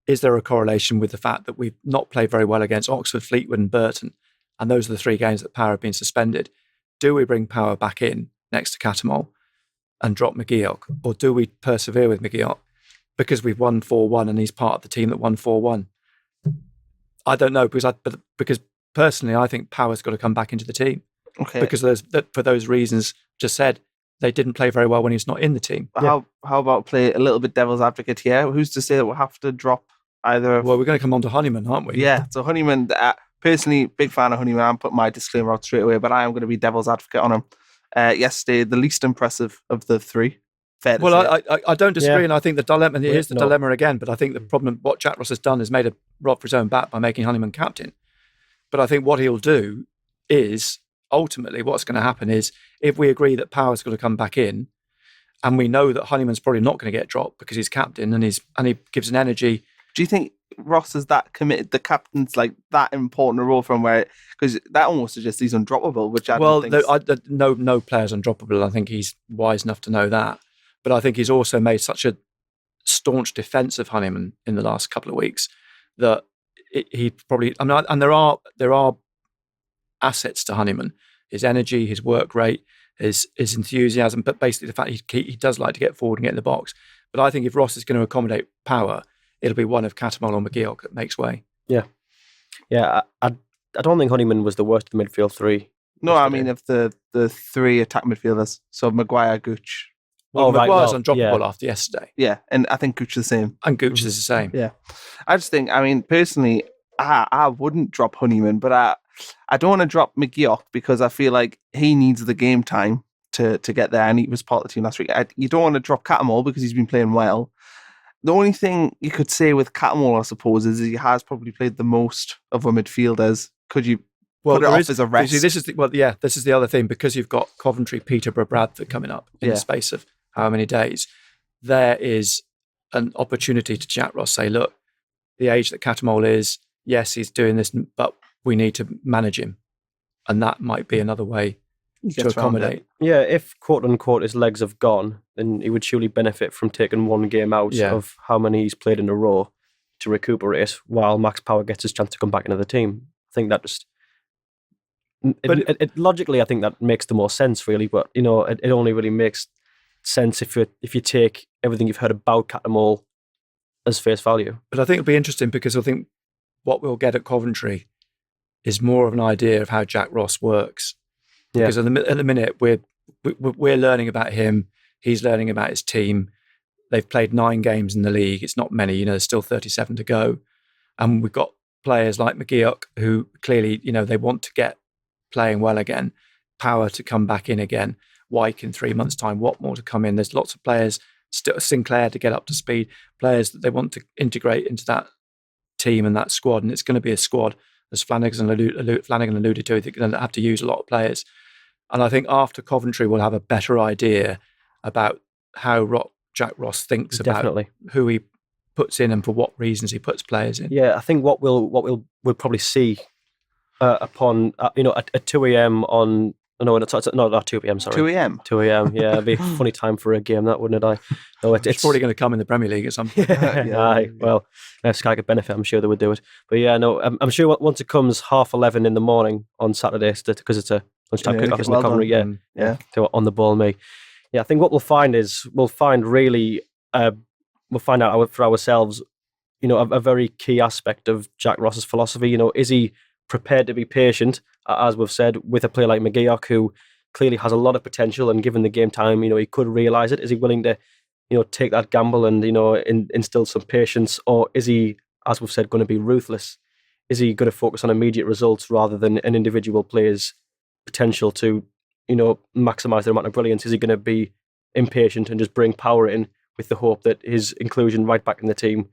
is there a correlation with the fact that we've not played very well against Oxford, Fleetwood and Burton? And those are the 3 games that Power have been suspended. Do we bring Power back in next to Catamol and drop McGeoch? Or do we persevere with McGeoch because we've won 4-1 and he's part of the team that won 4-1? I don't know, because personally, I think Power's got to come back into the team. Okay. Because for those reasons just said, they didn't play very well when he's not in the team. How about play a little bit devil's advocate here? Who's to say that we'll have to drop either? Well, we're going to come on to Honeyman, aren't we? Yeah. So Honeyman, personally, big fan of Honeyman. I'm putting my disclaimer out straight away, but I am going to be devil's advocate on him. Yesterday, the least impressive of the 3. Fair to say. I don't disagree, and I think the dilemma, and here's the dilemma again, but I think the problem, what Jack Ross has done is made a rod for his own back by making Honeyman captain. But I think what he'll do is, ultimately, what's going to happen is, if we agree that Power's got to come back in, and we know that Honeyman's probably not going to get dropped because he's captain and he gives an energy. Do you think Ross is that committed? The captain's like that important a role from where, because that almost suggests he's undroppable, which I don't think. No player's undroppable. I think he's wise enough to know that. But I think he's also made such a staunch defence of Honeyman in the last couple of weeks that he probably. I mean, and there are assets to Honeyman: his energy, his work rate, his enthusiasm, but basically the fact he does like to get forward and get in the box. But I think if Ross is going to accommodate Power, it'll be one of Catamol or McGeoch that makes way. Yeah. I don't think Honeyman was the worst of the midfield 3. No, I mean of the 3 attack midfielders. So Maguire, Gooch. Well, Maguire's undroppable after yesterday. Yeah, and I think Gooch is the same. And Gooch is the same. Yeah. I just think, I mean, personally, I wouldn't drop Honeyman, but I don't want to drop McGeoch because I feel like he needs the game time to get there, and he was part of the team last week. You don't want to drop Catamol because he's been playing well. The only thing you could say with Catamol, I suppose, is he has probably played the most of our midfielders. Could you put it off as a rest? See, this is the other thing, because you've got Coventry, Peterborough, Bradford coming up in the space of how many days. There is an opportunity to Jack Ross say, look, the age that Catamol is, yes, he's doing this, but we need to manage him. And that might be another way to accommodate. Yeah, if quote unquote his legs have gone, then he would surely benefit from taking 1 game out of how many he's played in a row to recuperate while Max Power gets his chance to come back into the team. I think that just logically, I think that makes the most sense, really. But it only really makes sense if you take everything you've heard about Catamol as face value. But I think it'll be interesting, because I think what we'll get at Coventry is more of an idea of how Jack Ross works. Yeah. Because at the minute we're learning about him, he's learning about his team. They've played 9 games in the league. It's not many, there's still 37 to go. And we've got players like McGeoch who clearly, they want to get playing well again, Power to come back in again, Wyke in 3 months' time, Watmore to come in. There's lots of players, Sinclair to get up to speed, players that they want to integrate into that team and that squad. And it's going to be a squad, as Flanagan alluded to, they're going to have to use a lot of players. And I think after Coventry, we'll have a better idea about how Jack Ross thinks about who he puts in and for what reasons he puts players in. Yeah, I think what we'll probably see upon at 2 a.m. on. No, not 2 p.m. Sorry, 2 a.m. 2 a.m. Yeah, it'd be a funny time for a game, that wouldn't it? It's probably going to come in the Premier League at some point. Well, if Sky could benefit, I'm sure they would do it. But yeah, no, I'm sure once it comes 11:30 in the morning on Saturday, because it's a lunchtime kickoff in the Coventry. So on the ball, me. Yeah, I think what we'll find out for ourselves, a very key aspect of Jack Ross's philosophy. Is he prepared to be patient, as we've said, with a player like McGeoch, who clearly has a lot of potential, and given the game time, he could realise it. Is he willing to, take that gamble and, instill some patience, or is he, as we've said, going to be ruthless? Is he going to focus on immediate results rather than an individual player's potential to, maximise their amount of brilliance? Is he going to be impatient and just bring Power in with the hope that his inclusion right back in the team,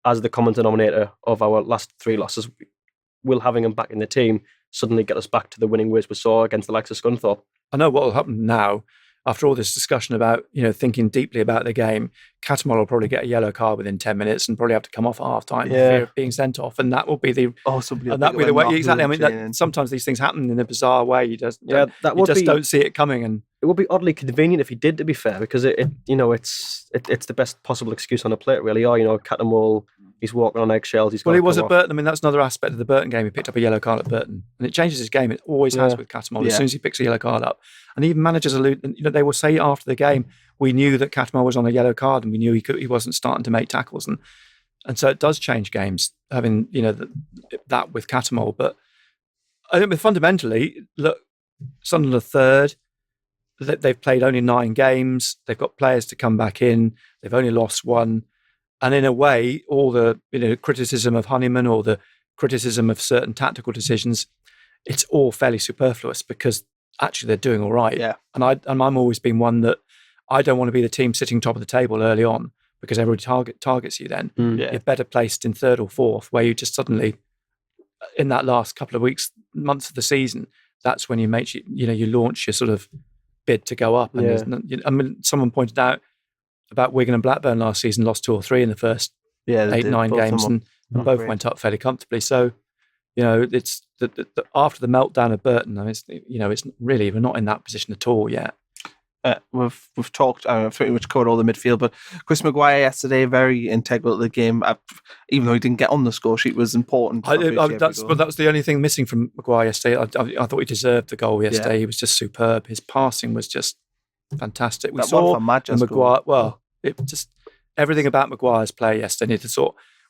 as the common denominator of our last 3 losses, will having him back in the team suddenly get us back to the winning ways we saw against the likes of Scunthorpe? I know what will happen now. after all this discussion about, thinking deeply about the game, Catamol will probably get a yellow card within 10 minutes and probably have to come off at half time for fear of being sent off. And that will be the way. Exactly. I mean, sometimes these things happen in a bizarre way. You just don't see it coming. And it would be oddly convenient if he did, to be fair, because it's the best possible excuse on a plate, really. Catamol, he's walking on eggshells. He was at Burton. I mean, that's another aspect of the Burton game. He picked up a yellow card at Burton, and it changes his game. It always has with Catamol. As soon as he picks a yellow card up, and even managers allude, they will say after the game, we knew that Catamol was on a yellow card, and we knew he wasn't starting to make tackles, and so it does change games having that with Catamol. But I think fundamentally, look, Sunderland are third. They've played only 9 games. They've got players to come back in. They've only lost 1. And in a way, all the criticism of Honeyman or the criticism of certain tactical decisions, it's all fairly superfluous because actually they're doing all right. Yeah. And I'm always been one that I don't want to be the team sitting top of the table early on because everybody targets you then. You're better placed in 3rd or 4th, where you just suddenly, in that last couple of weeks, months of the season, that's when you launch your sort of bid to go up. And someone pointed out about Wigan and Blackburn last season, lost 2 or 3 in the first 8-9 games, and both went up fairly comfortably. So, it's after the meltdown of Burton, it's really, we're not in that position at all yet. We've talked, I've pretty much covered all the midfield, but Chris Maguire yesterday, very integral to the game. Even though he didn't get on the score sheet, was important. But that was the only thing missing from Maguire yesterday. I thought he deserved the goal yesterday. He was just superb. His passing was just fantastic. We saw Maguire. Well, it just everything about Maguire's play yesterday.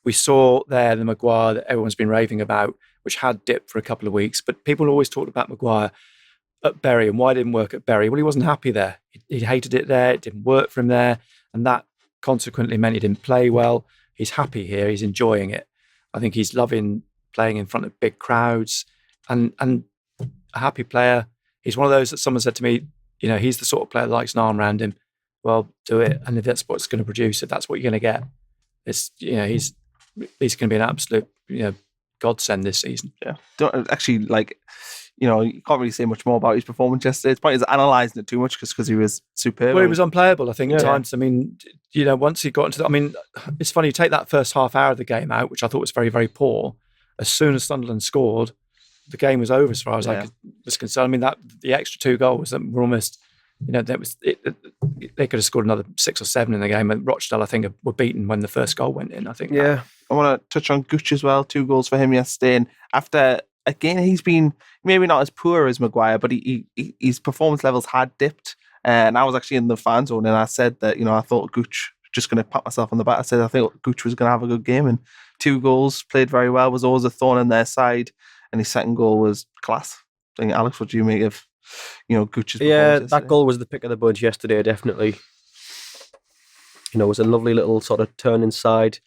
We saw there the Maguire that everyone's been raving about, which had dipped for a couple of weeks. But people always talked about Maguire at Bury and why it didn't work at Bury. Well, he wasn't happy there. He hated it there. It didn't work for him there, and that consequently meant he didn't play well. He's happy here. He's enjoying it. I think he's loving playing in front of big crowds and a happy player. He's one of those that someone said to me, he's the sort of player that likes an arm around him. Well, do it. And if that's what's going to produce, if that's what you're going to get, he's going to be an absolute, godsend this season. Yeah. Don't actually you can't really say much more about his performance yesterday. It's probably analysing it too much because he was superb. Well, he was unplayable, I think, at times. I mean, once he got into it's funny, you take that first half hour of the game out, which I thought was very, very poor. As soon as Sunderland scored, the game was over as far as I was concerned. I mean, the extra 2 goals that were almost, they could have scored another 6 or 7 in the game. And Rochdale, I think, were beaten when the first goal went in, I think. Yeah. I want to touch on Gooch as well. 2 goals for him yesterday. And after... Again, he's been maybe not as poor as Maguire, but his performance levels had dipped. And I was actually in the fan zone, and I said that I thought Gooch, just going to pat myself on the back. I said I think Gooch was going to have a good game, and 2 goals, played very well. Was always a thorn in their side, and his second goal was class. I think, Alex, what do you make of Gooch's performance? Yeah, yesterday? that goal was the pick of the bunch yesterday. Definitely, it was a lovely little sort of turn inside.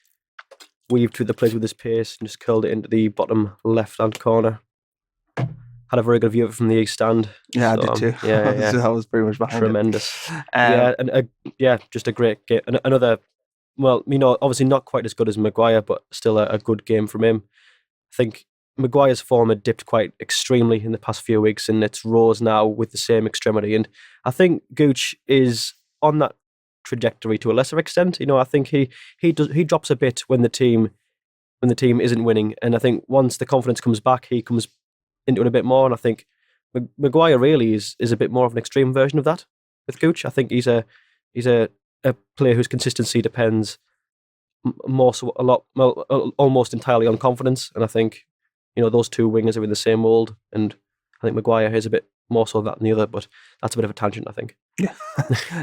Weaved through the place with his pace and just curled it into the bottom left-hand corner. Had a very good view of it from the east stand. Yeah, I did too. Yeah. That was pretty much behind Tremendous. Just a great game. Another, obviously not quite as good as Maguire, but still a good game from him. I think Maguire's form had dipped quite extremely in the past few weeks, and it's rose now with the same extremity. And I think Gooch is on that trajectory to a lesser extent. I think he drops a bit when the team isn't winning, and I think once the confidence comes back, he comes into it a bit more. And I think Maguire really is a bit more of an extreme version of that with Gooch. I think he's a player whose consistency depends almost entirely on confidence, and I think those 2 wingers are in the same mould, and I think Maguire is a bit more so that than the other, but that's a bit of a tangent, I think. Yeah.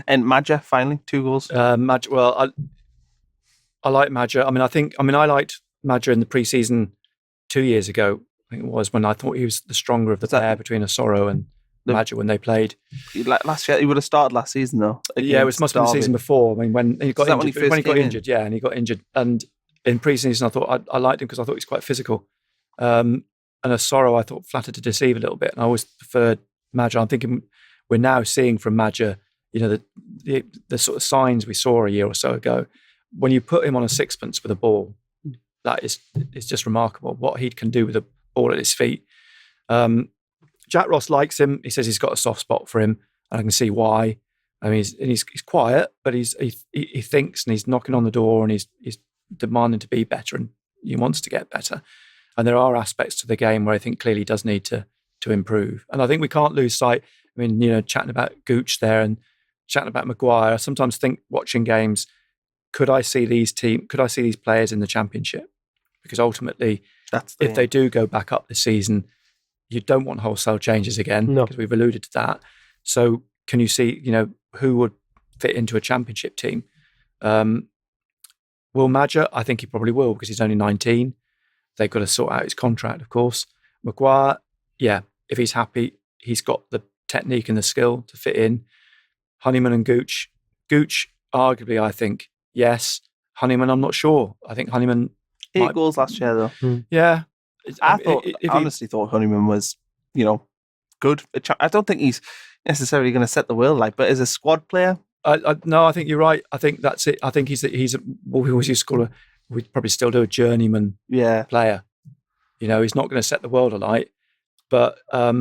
And Madger, finally, 2 goals. Madger, well, I like Madger. I liked Madger in the pre-season 2 years ago. I think it was when I thought he was the stronger of the pair between Osoro and Madger when they played. Last year, he would have started last season though. Yeah, it must have been the season before. When he got injured. When he got injured, and he got injured. And in pre-season, I thought I liked him because I thought he was quite physical. And Osoro, I thought, flattered to deceive a little bit. And I always preferred Madger. I'm thinking we're now seeing from Madger, the sort of signs we saw a year or so ago. When you put him on a sixpence with a ball, it's just remarkable what he can do with a ball at his feet. Jack Ross likes him. He says he's got a soft spot for him, and I can see why. I mean, he's quiet, but he thinks and he's knocking on the door and he's demanding to be better and he wants to get better. And there are aspects to the game where I think clearly does need to improve. And I think we can't lose sight. I mean, chatting about Gooch there and chatting about Maguire, I sometimes think watching games, could I see these players in the Championship? Because ultimately, if they do go back up this season, you don't want wholesale changes again, because we've alluded to that. So can you see, who would fit into a Championship team? Will Madger? I think he probably will, because he's only 19. They've got to sort out his contract, of course. Maguire, yeah, if he's happy, he's got the technique and the skill to fit in. Honeyman and Gooch. Gooch, arguably, I think, yes. Honeyman, I'm not sure. I think Honeyman... 8 goals last year, though. Yeah. I honestly thought Honeyman was, good. I don't think he's necessarily going to set the world light, but as a squad player... No, I think you're right. I think that's it. I think he's what we always used to call we'd probably still do a journeyman player. He's not going to set the world alight. But, I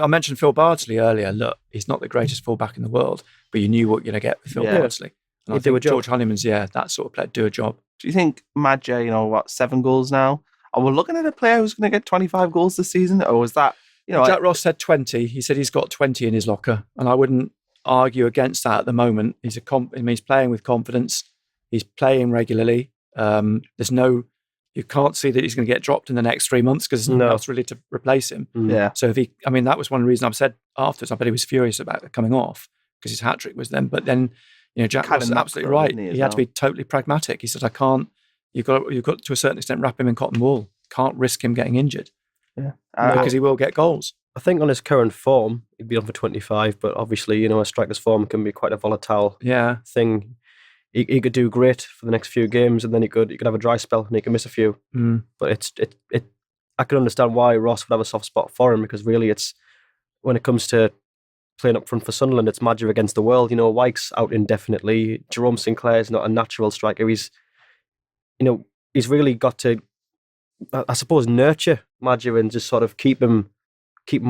mentioned Phil Bardsley earlier. Look, he's not the greatest fullback in the world, but you knew what you're going to get with Phil Bardsley. And I think George Honeyman's, that sort of player, do a job. Do you think Madger, 7 goals now? Are we looking at a player who's going to get 25 goals this season? Or was that, Jack Ross said 20. He said he's got 20 in his locker. And I wouldn't argue against that at the moment. He's playing with confidence. He's playing regularly. You can't see that he's going to get dropped in the next 3 months because there's nothing else really to replace him. Yeah. So that was one reason I've said afterwards, I bet he was furious about it coming off because his hat-trick was then. But then, Jack Ross is absolutely right. He had to be totally pragmatic. He said, you've got to a certain extent wrap him in cotton wool. Can't risk him getting injured. Yeah. Because he will get goals. I think on his current form, he'd be on for 25, but obviously, a striker's form can be quite a volatile thing. He could do great for the next few games, and then he could have a dry spell and he could miss a few. But I can understand why Ross would have a soft spot for him, because really it's, when it comes to playing up front for Sunderland, it's Madger against the world. Wyke's out indefinitely. Jerome Sinclair's not a natural striker. He's really got to, I suppose, nurture Madger and just sort of keep him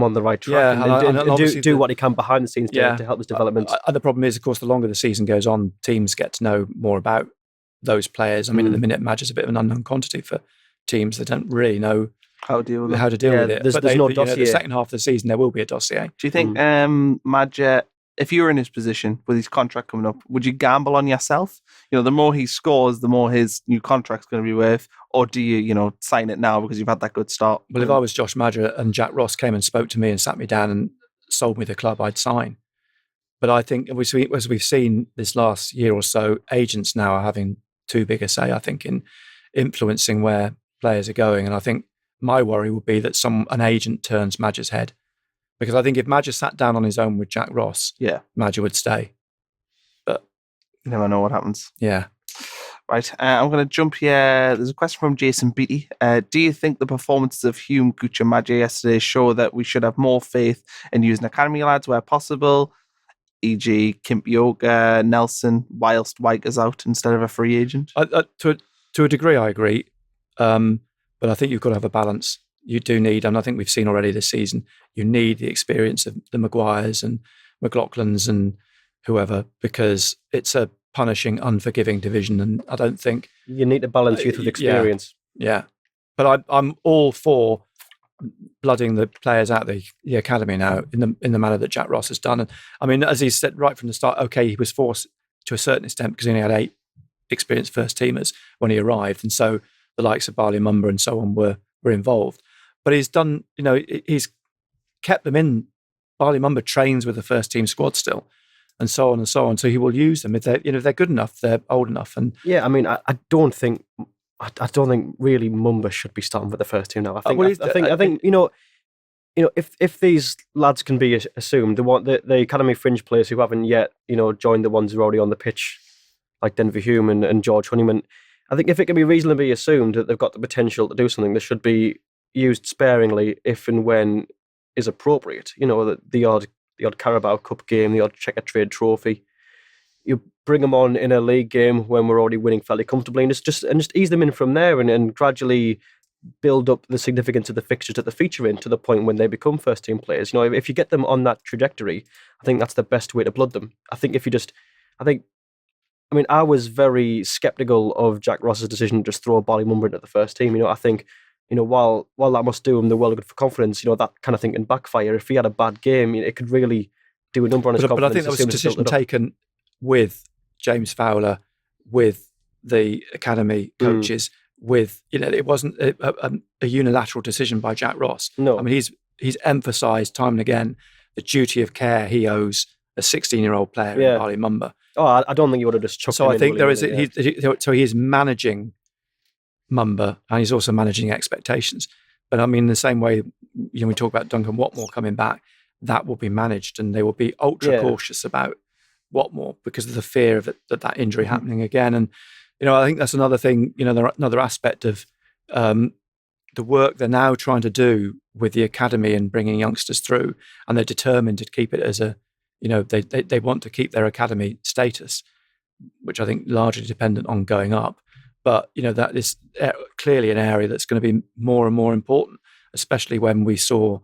on the right track and do what he can behind the scenes to help his development. And the problem is, of course, the longer the season goes on, teams get to know more about those players. I mean, at the minute, Madger's a bit of an unknown quantity for teams that don't really know how to deal with it. There's no dossier. The second half of the season, there will be a dossier. Do you think Madger, if you were in his position with his contract coming up, would you gamble on yourself? The more he scores, the more his new contract's going to be worth. Or do you, sign it now because you've had that good start? Well, if I was Josh Madger and Jack Ross came and spoke to me and sat me down and sold me the club, I'd sign. But I think, as we've seen this last year or so, agents now are having too big a say, I think, in influencing where players are going. And I think my worry would be that an agent turns Madger's head. Because I think if Madger sat down on his own with Jack Ross, Madger would stay. But you never know what happens. Yeah. Right, I'm going to jump here. There's a question from Jason Beattie. Do you think the performances of Hume, Gooch and Madger yesterday show that we should have more faith in using academy lads where possible, e.g. Kimpioka, Nelson, whilst Wyke is out instead of a free agent? To a degree, I agree. But I think you've got to have a balance. You do need, and I think we've seen already this season, you need the experience of the Maguires and McLaughlins and whoever, because it's a punishing, unforgiving division, and I don't think you need to balance youth with experience. Yeah. But I'm all for blooding the players out of the academy now in the manner that Jack Ross has done. And I mean, as he said right from the start, okay, he was forced to a certain extent because he only had 8 experienced first teamers when he arrived, and so the likes of Barley Mumba and so on were involved. But he's done, he's kept them in. Barley Mumba trains with the first team squad still. And so on and so on. So he will use them if they're good enough, they're old enough. And I mean, I don't think really Mumba should be starting with the first team now. I think if these lads can be assumed, the academy fringe players who haven't yet joined the ones who are already on the pitch, like Denver Hume and George Honeyman, I think if it can be reasonably assumed that they've got the potential to do something, they should be used sparingly if and when is appropriate. The odd Carabao Cup game, the odd Checker Trade Trophy. You bring them on in a league game when we're already winning fairly comfortably, and just ease them in from there, and gradually build up the significance of the fixtures that they feature in to the point when they become first team players. If you get them on that trajectory, I think that's the best way to blood them. I was very skeptical of Jack Ross's decision to just throw Ballymumba into the first team. I think, while that must do him the world of good for confidence, that kind of thing can backfire. If he had a bad game, it could really do a number on his confidence. But I think that was a decision taken with James Fowler, with the academy coaches, with, it wasn't a unilateral decision by Jack Ross. No. I mean, he's emphasised time and again the duty of care he owes a 16-year-old player in Ballymumba. Oh, I don't think you would have just chucked him in. So I think there is. He is managing Mumba, and he's also managing expectations. But I mean, in the same way, we talk about Duncan Watmore coming back, that will be managed, and they will be ultra cautious about Watmore because of the fear of that injury happening again. And I think that's another thing. Another aspect of the work they're now trying to do with the academy and bringing youngsters through, and they're determined to keep it as a. They want to keep their academy status, which I think largely dependent on going up. But, that is clearly an area that's going to be more and more important, especially when we saw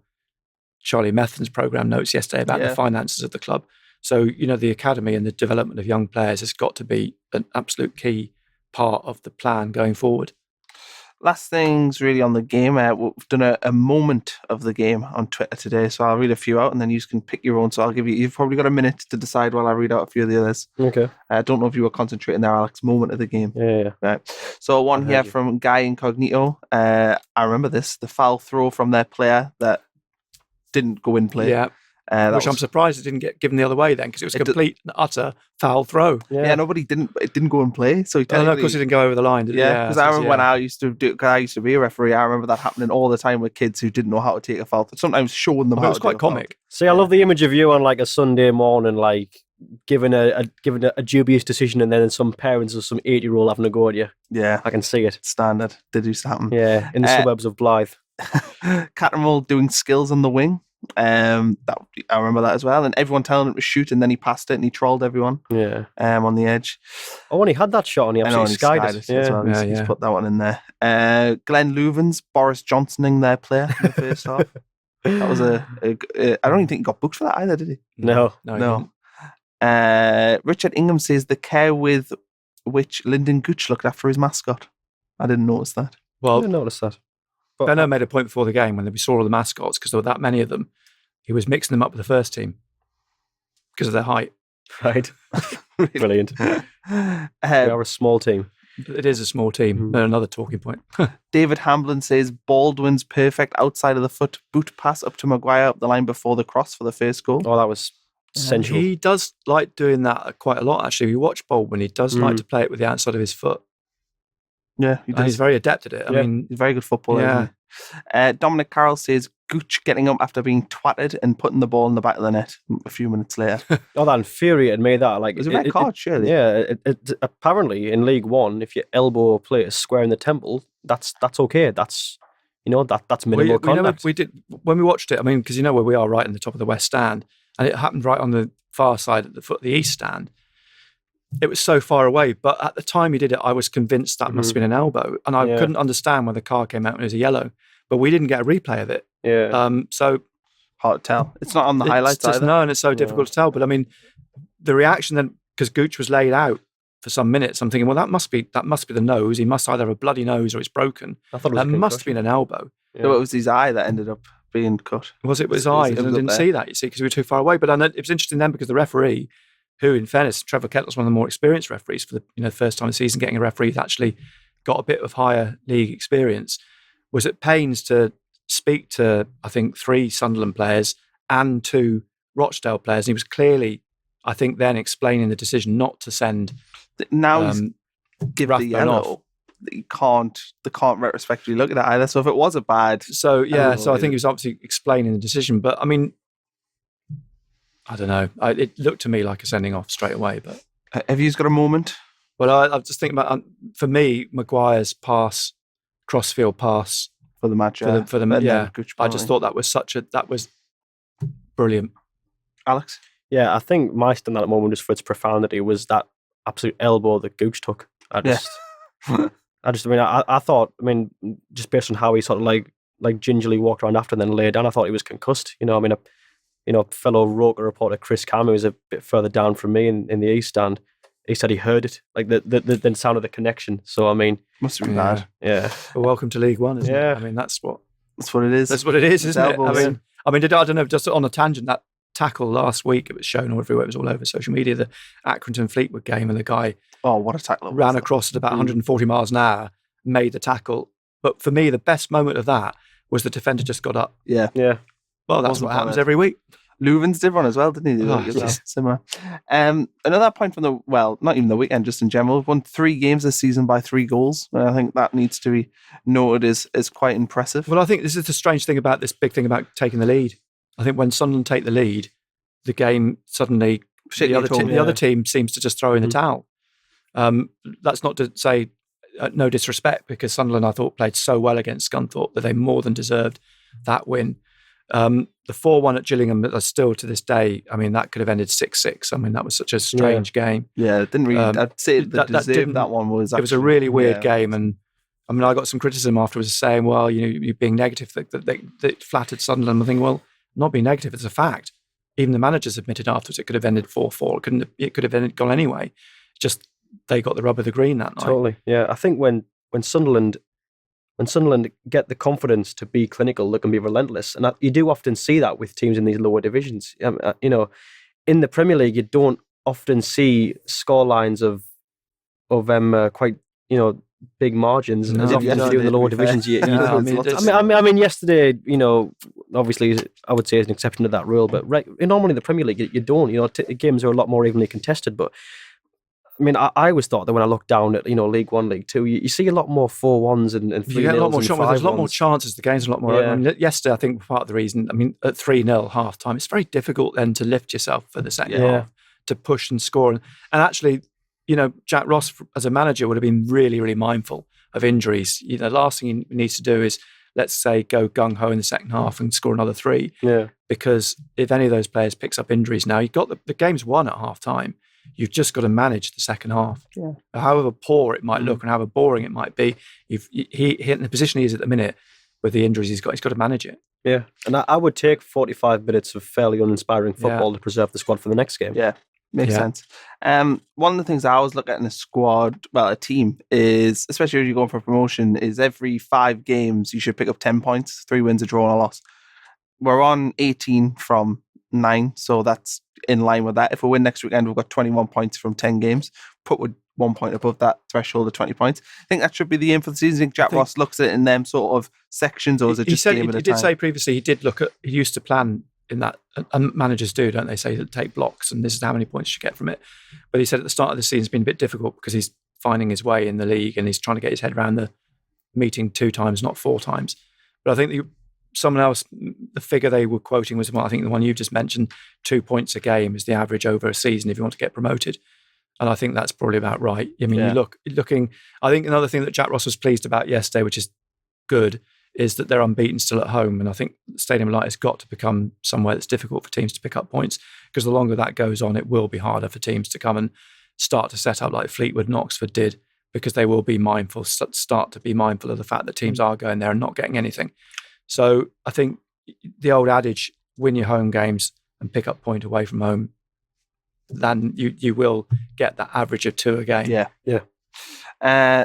Charlie Methan's programme notes yesterday about the finances of the club. So, the academy and the development of young players has got to be an absolute key part of the plan going forward. Last things really on the game. We've done a moment of the game on Twitter today, so I'll read a few out and then you can pick your own. So you've probably got a minute to decide while I read out a few of the others. Okay. I don't know if you were concentrating there, Alex. Moment of the game. Yeah. Right. So one here from Guy Incognito. I remember this, the foul throw from their player that didn't go in play. Yeah. Which I'm surprised it didn't get given the other way then, because it was a complete and utter foul throw. Yeah, it didn't go in play. So of course it didn't go over the line, did it? Yeah, because I remember when I used to be a referee, I remember that happening all the time with kids who didn't know how to take a foul. Sometimes showing them how to. It was quite comic. See, I love the image of you on like a Sunday morning, like giving a dubious decision, and then some parents or some 8-year-old having a go at you. Yeah, I can see it. Standard. Did used to happen. Yeah, in the suburbs of Blythe. Cattermole doing skills on the wing. I remember that as well, and everyone telling him to shoot, and then he passed it and he trolled everyone. Yeah, on the edge. Oh, and he had that shot, and he absolutely skied it. As well. He's put that one in there. Glenn Louvens, Boris Johnsoning their player in the first half. That was I don't even think he got booked for that either, did he? No. Richard Ingham says the care with which Lyndon Gooch looked after his mascot. I didn't notice that. Well, I didn't notice that. Benno made a point before the game when we saw all the mascots, because there were that many of them. He was mixing them up with the first team because of their height. Right. Brilliant. We are a small team. It is a small team. Another talking point. David Hamblin says Baldwin's perfect outside of the foot boot pass up to Maguire up the line before the cross for the first goal. Oh, that was sensual. He does like doing that quite a lot, actually. If you watch Baldwin, he does like to play it with the outside of his foot. Yeah, he does. He's very adept at it. I mean, he's a very good footballer. Yeah. Isn't he? Dominic Carroll says Gooch getting up after being twatted and putting the ball in the back of the net a few minutes later. Oh, that infuriated me. That it was a red card, surely. Yeah, apparently in League One, if you elbow a player square in the temple, that's okay. That's that's minimal contact. We did when we watched it. I mean, because where we are, right in the top of the West Stand, and it happened right on the far side at the foot of the East Stand. It was so far away, but at the time he did it, I was convinced that must have been an elbow, and I couldn't understand when the card came out and it was a yellow. But we didn't get a replay of it. Yeah. So hard to tell. It's not on the highlights either. No, and it's so difficult to tell. But I mean, the reaction then, because Gooch was laid out for some minutes, I'm thinking, well, that must be the nose. He must either have a bloody nose or it's broken. I thought it was that must have been an elbow. Yeah. No, it was his eye that ended up being cut. Was it his eye? I didn't see that, because we were too far away. But it was interesting then, because the referee, who, in fairness, Trevor Kettle's one of the more experienced referees for the first time of the season, getting a referee that actually got a bit of higher league experience, was at pains to speak to, I think, 3 Sunderland players and 2 Rochdale players. And he was clearly, I think, then explaining the decision not to send. Now he's given the yellow. They can't retrospectively look at it either. So if it was a bad, I think he was obviously explaining the decision. But I mean, I don't know. It looked to me like a sending off straight away. But have you got a moment? Well, I was just thinking about, for me, Maguire's pass, crossfield pass for the match. For the I just thought that was brilliant. Alex? Yeah, I think my standout moment, just for its profundity, was that absolute elbow that Gooch took. I thought, just based on how he sort of like gingerly walked around after and then lay down, I thought he was concussed. Fellow ROKER reporter Chris Cameron, who's a bit further down from me in the East Stand, he said he heard it, like the sound of the connection. So must have been bad. Yeah. Well, welcome to League One, isn't it? I mean, that's what it is. That's what it is, isn't elbows. it? I don't know, just on a tangent, that tackle last week, it was shown all everywhere, it was all over social media, the Accrington Fleetwood game, and the guy what a tackle ran across at about 140 miles an hour, made the tackle. But for me, the best moment of that was the defender just got up. Yeah. Well, that's what happens every week. Leuven's did one as well, didn't he? Similar. Another point from not even the weekend, just in general, won 3 games this season by 3 goals. And I think that needs to be noted as quite impressive. Well, I think this is the strange thing about this big thing about taking the lead. I think when Sunderland take the lead, the game suddenly, the other team seems to just throw in the towel. That's not to say no disrespect, because Sunderland, I thought, played so well against Scunthorpe that they more than deserved that win. The 4-1 at Gillingham, still to this day, that could have ended 6-6. That was such a strange game. Yeah, it didn't really. I'd say that one was. It was a really weird game, and I got some criticism afterwards saying, well, you're being negative that flattered Sunderland. I think, well, not being negative, it's a fact. Even the managers admitted afterwards it could have ended 4-4. It could have gone anyway. Just they got the rub of the green that night. Totally. Yeah, I think when Sunderland get the confidence to be clinical, they can be relentless, and you do often see that with teams in these lower divisions. In the Premier League, you don't often see score lines of quite big margins as you do in the lower divisions. Yesterday, obviously, I would say is an exception to that rule, but normally in the Premier League, you don't. Games are a lot more evenly contested, but. I always thought that when I look down at League One, League Two, you see a lot more 4-1s and 3-0s. You get a lot more shots. There's a lot more chances. The game's a lot more. Yeah. Yesterday, I think part of the reason. At 3-0 half time, it's very difficult then to lift yourself for the second half, to push and score. And actually, Jack Ross as a manager would have been really, really mindful of injuries. The last thing he needs to do is, let's say, go gung ho in the second half and score another 3. Yeah. Because if any of those players picks up injuries now, you've got the game's won at half time. You've just got to manage the second half. Yeah. However poor it might look and however boring it might be, he in the position he is at the minute with the injuries he's got to manage it. Yeah, and I would take 45 minutes of fairly uninspiring football to preserve the squad for the next game. Yeah, makes sense. One of the things I always look at in a squad, a team, is, especially if you're going for promotion, is every 5 games you should pick up 10 points, 3 wins, a draw, and a loss. We're on 18 from 9, so that's in line with that. If we win next weekend, we've got 21 points from 10 games, put with 1 point above that threshold of 20 points. I think that should be the aim for the season. I think Jack Ross looks at it in them sort of sections, or is it just game at a time? He did say previously he used to plan in that, and managers do, don't they, say that take blocks and this is how many points you get from it. But he said at the start of the season it's been a bit difficult because he's finding his way in the league and he's trying to get his head around the meeting 2 times, not 4 times. But I think someone else, the figure they were quoting was, I think the one you just mentioned, 2 points a game is the average over a season if you want to get promoted. And I think that's probably about right. You looking, I think another thing that Jack Ross was pleased about yesterday, which is good, is that they're unbeaten still at home. And I think Stadium Light has got to become somewhere that's difficult for teams to pick up points, because the longer that goes on, it will be harder for teams to come and start to set up like Fleetwood and Oxford did, because they will be start to be mindful of the fact that teams are going there and not getting anything. So I think the old adage, win your home games and pick up point away from home, then you will get that average of 2 a game. Yeah.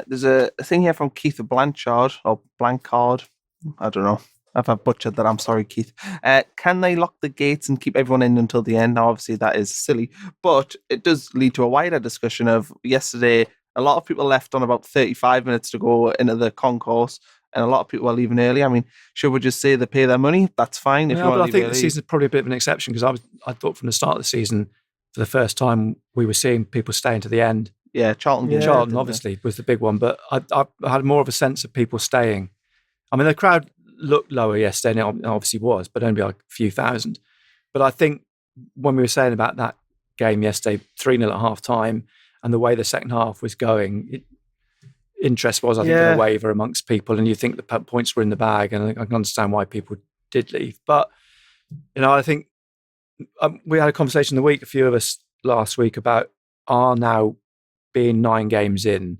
There's a thing here from Keith Blanchard, or Blancard. I don't know. I've butchered that. I'm sorry, Keith. Can they lock the gates and keep everyone in until the end? Now, obviously, that is silly, but it does lead to a wider discussion of yesterday. A lot of people left on about 35 minutes to go into the concourse, and a lot of people are leaving early. I mean, should we just say they pay their money? That's fine. If you want to leave I think early. the season is probably a bit of an exception, because I thought from the start of the season, for the first time, we were seeing people staying to the end. Yeah, Charlton. Charlton obviously was the big one, but I had more of a sense of people staying. I mean, the crowd looked lower yesterday, and it obviously was, but only like a few thousand. But I think when we were saying about that game yesterday, 3-0 at half time, and the way the second half was going, interest was, I think, in a waiver amongst people, and you think the points were in the bag, and I can understand why people did leave. But, I think we had a conversation a few of us last week, about are now being 9 games in,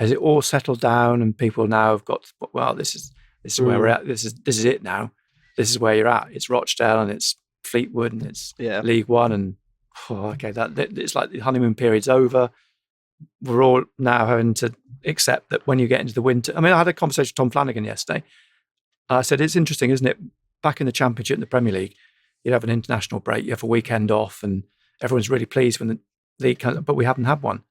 Has it all settled down and people now have got, well, this is where we're at. This is it now. This is where you're at. It's Rochdale and it's Fleetwood and it's League One and it's like the honeymoon period's over. We're all now having to accept that when you get into the winter. I mean, I had a conversation with Tom Flanagan yesterday. I said, it's interesting, isn't it? Back in the Championship and the Premier League, you'd have an international break, you have a weekend off, and everyone's really pleased when the league comes, but we haven't had one.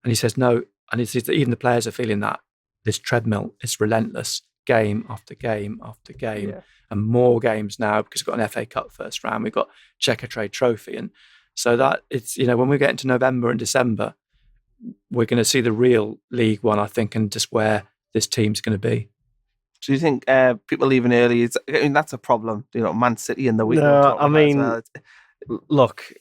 And he says, no. And he says that even the players are feeling that this treadmill is relentless, game after game after game, and more games now because we've got an FA Cup first round, we've got Checkatrade Trophy. And so that it's, when we get into November and December, we're going to see the real League One, I think, and just where this team's going to be. Do you think people leaving early that's a problem? Man City in the week. No, I mean, look,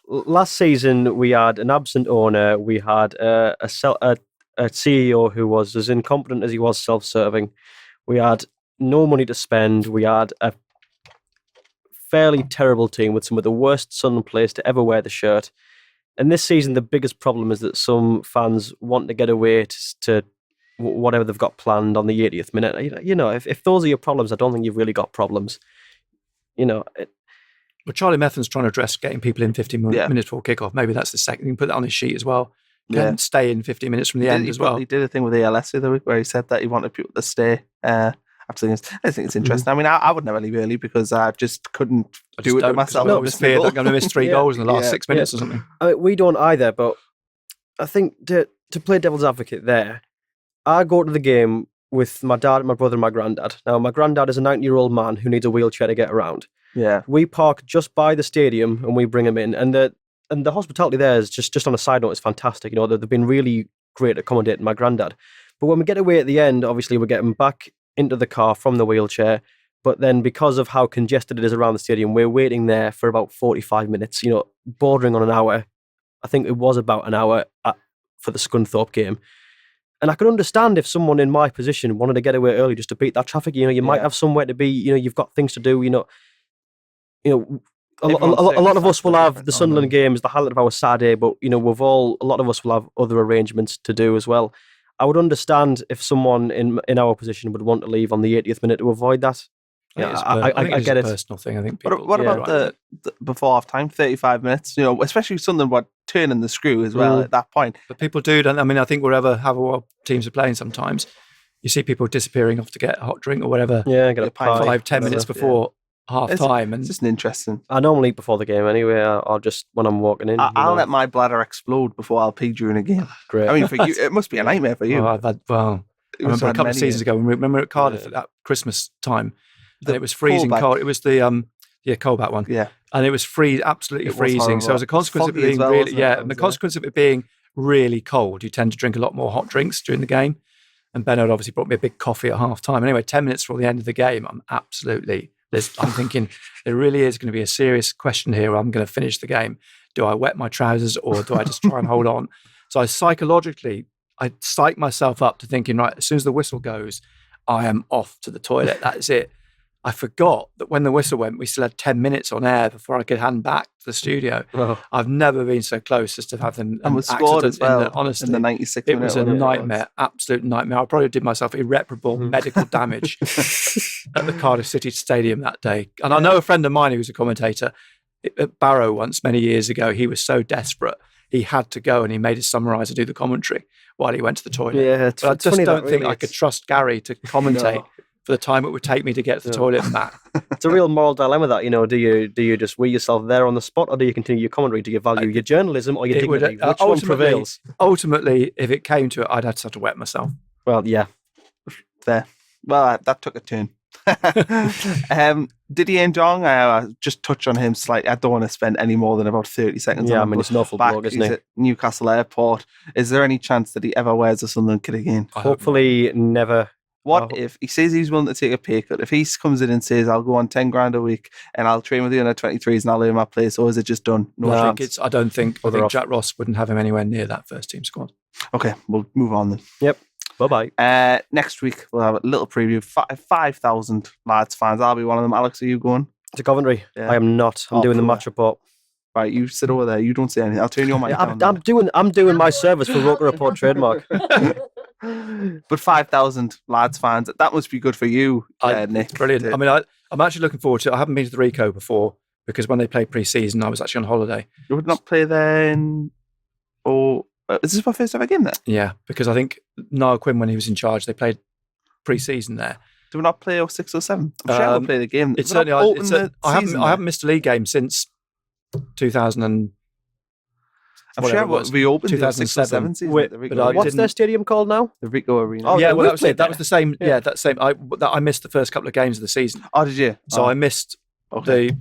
last season we had an absent owner. We had a CEO who was as incompetent as he was self-serving. We had no money to spend. We had a fairly terrible team with some of the worst Sunderland players to ever wear the shirt. And this season, the biggest problem is that some fans want to get away to whatever they've got planned on the 80th minute. If those are your problems, I don't think you've really got problems. Well, Charlie Methan's trying to address getting people in 15 minutes before kickoff. Maybe that's the second. You can put that on his sheet as well. Stay in 15 minutes from the end as well. He did a thing with ALS the other week where he said that he wanted people to stay. Absolutely, I think it's interesting. I mean, I would never leave early because I just couldn't do it to myself. I always fear that I'm going to miss 3 goals in the last 6 minutes or something. I mean, we don't either, but I think to play devil's advocate there, I go to the game with my dad, my brother, and my granddad. Now, my granddad is a 90-year-old man who needs a wheelchair to get around. Yeah, we park just by the stadium and we bring him in, and the hospitality there is just on a side note is fantastic. They've been really great at accommodating my granddad. But when we get away at the end, obviously we're getting back into the car from the wheelchair. But then because of how congested it is around the stadium, we're waiting there for about 45 minutes. Bordering on an hour. I think it was about an hour for the Scunthorpe game. And I could understand if someone in my position wanted to get away early just to beat that traffic. You might have somewhere to be. You've got things to do. A lot of us will have the Sunderland games, the highlight of our Saturday, but a lot of us will have other arrangements to do as well. I would understand if someone in our position would want to leave on the 80th minute to avoid that. I get it. It's a personal thing. I think. What about the before half time, 35 minutes? Especially Sunderland turning the screw as well at that point. But people do. I mean, I think wherever teams are playing, sometimes you see people disappearing off to get a hot drink or whatever. Yeah, get a pint 5-10 minutes before half time. And it's just an interesting. I normally eat before the game anyway. I'll just when I'm walking in. I'll let my bladder explode before I'll pee during a game. Great. I mean, for you, it must be a nightmare for you. I remember a couple of seasons ago. Remember at Cardiff at that Christmas time. And it was freezing cold. It was the Colback one. Yeah, and it was absolutely freezing. So as a consequence of it being and the consequence of it being really cold, you tend to drink a lot more hot drinks during the game. And Bernard obviously brought me a big coffee at half time. Anyway, 10 minutes before the end of the game, I'm thinking there really is going to be a serious question here. I'm going to finish the game. Do I wet my trousers or do I just try and hold on? So I psych myself up to thinking, right, as soon as the whistle goes, I am off to the toilet. That's it. I forgot that when the whistle went, we still had 10 minutes on air before I could hand back to the studio. Oh. I've never been so close as to have an scored as well. Honestly, in the 96th it was a nightmare, absolute nightmare. I probably did myself irreparable medical damage at the Cardiff City Stadium that day. And I know a friend of mine who was a commentator at Barrow once, many years ago. He was so desperate, he had to go and he made us summarise and do the commentary while he went to the toilet. Yeah, but I just don't think I could trust Gary to commentate. For the time it would take me to get to the toilet and back. It's a real moral dilemma that, do you just wee yourself there on the spot or do you continue your commentary? Do you value your journalism or your dignity? Which one prevails? Ultimately, if it came to it, I'd have to start to wet myself. Well, yeah. Fair. Well, that took a turn. Didier Ndong, I just touch on him slightly. I don't want to spend any more than about 30 seconds on him. I mean, it's an awful bloke, isn't he? At Newcastle Airport. Is there any chance that he ever wears a Sunderland kit again? Hopefully never. What if he says he's willing to take a pay cut? If he comes in and says, I'll go on 10 grand a week and I'll train with the under 23s and I'll earn my place, or is it just done? I think Jack Ross wouldn't have him anywhere near that first team squad. Okay, we'll move on then. Yep. Bye-bye. Next week, we'll have a little preview. 5,000 lads fans. I'll be one of them. Alex, are you going? To Coventry? Yeah. I am not. I'm doing the match report. Right, you sit over there. You don't say anything. I'll turn your mic down. I'm doing my service for Roker Report trademark. But 5,000 lads fans, that must be good for you, Nick. Brilliant. I mean, I'm actually looking forward to it. I haven't been to the Rico before because when they played pre-season, I was actually on holiday. You would not play then, or is this my first ever game there? Yeah, because I think Niall Quinn, when he was in charge, they played pre-season there. Do we not play 06 or 07? I'm sure I'll play the game. It's certainly. I haven't missed a league game since 2000 and. I'm sure it reopened 2007 season. What's their stadium called now? The Rico Arena. Oh, yeah, well, that was it. That was the same. Yeah, that same. I missed the first couple of games of the season. Oh, did you? So I missed the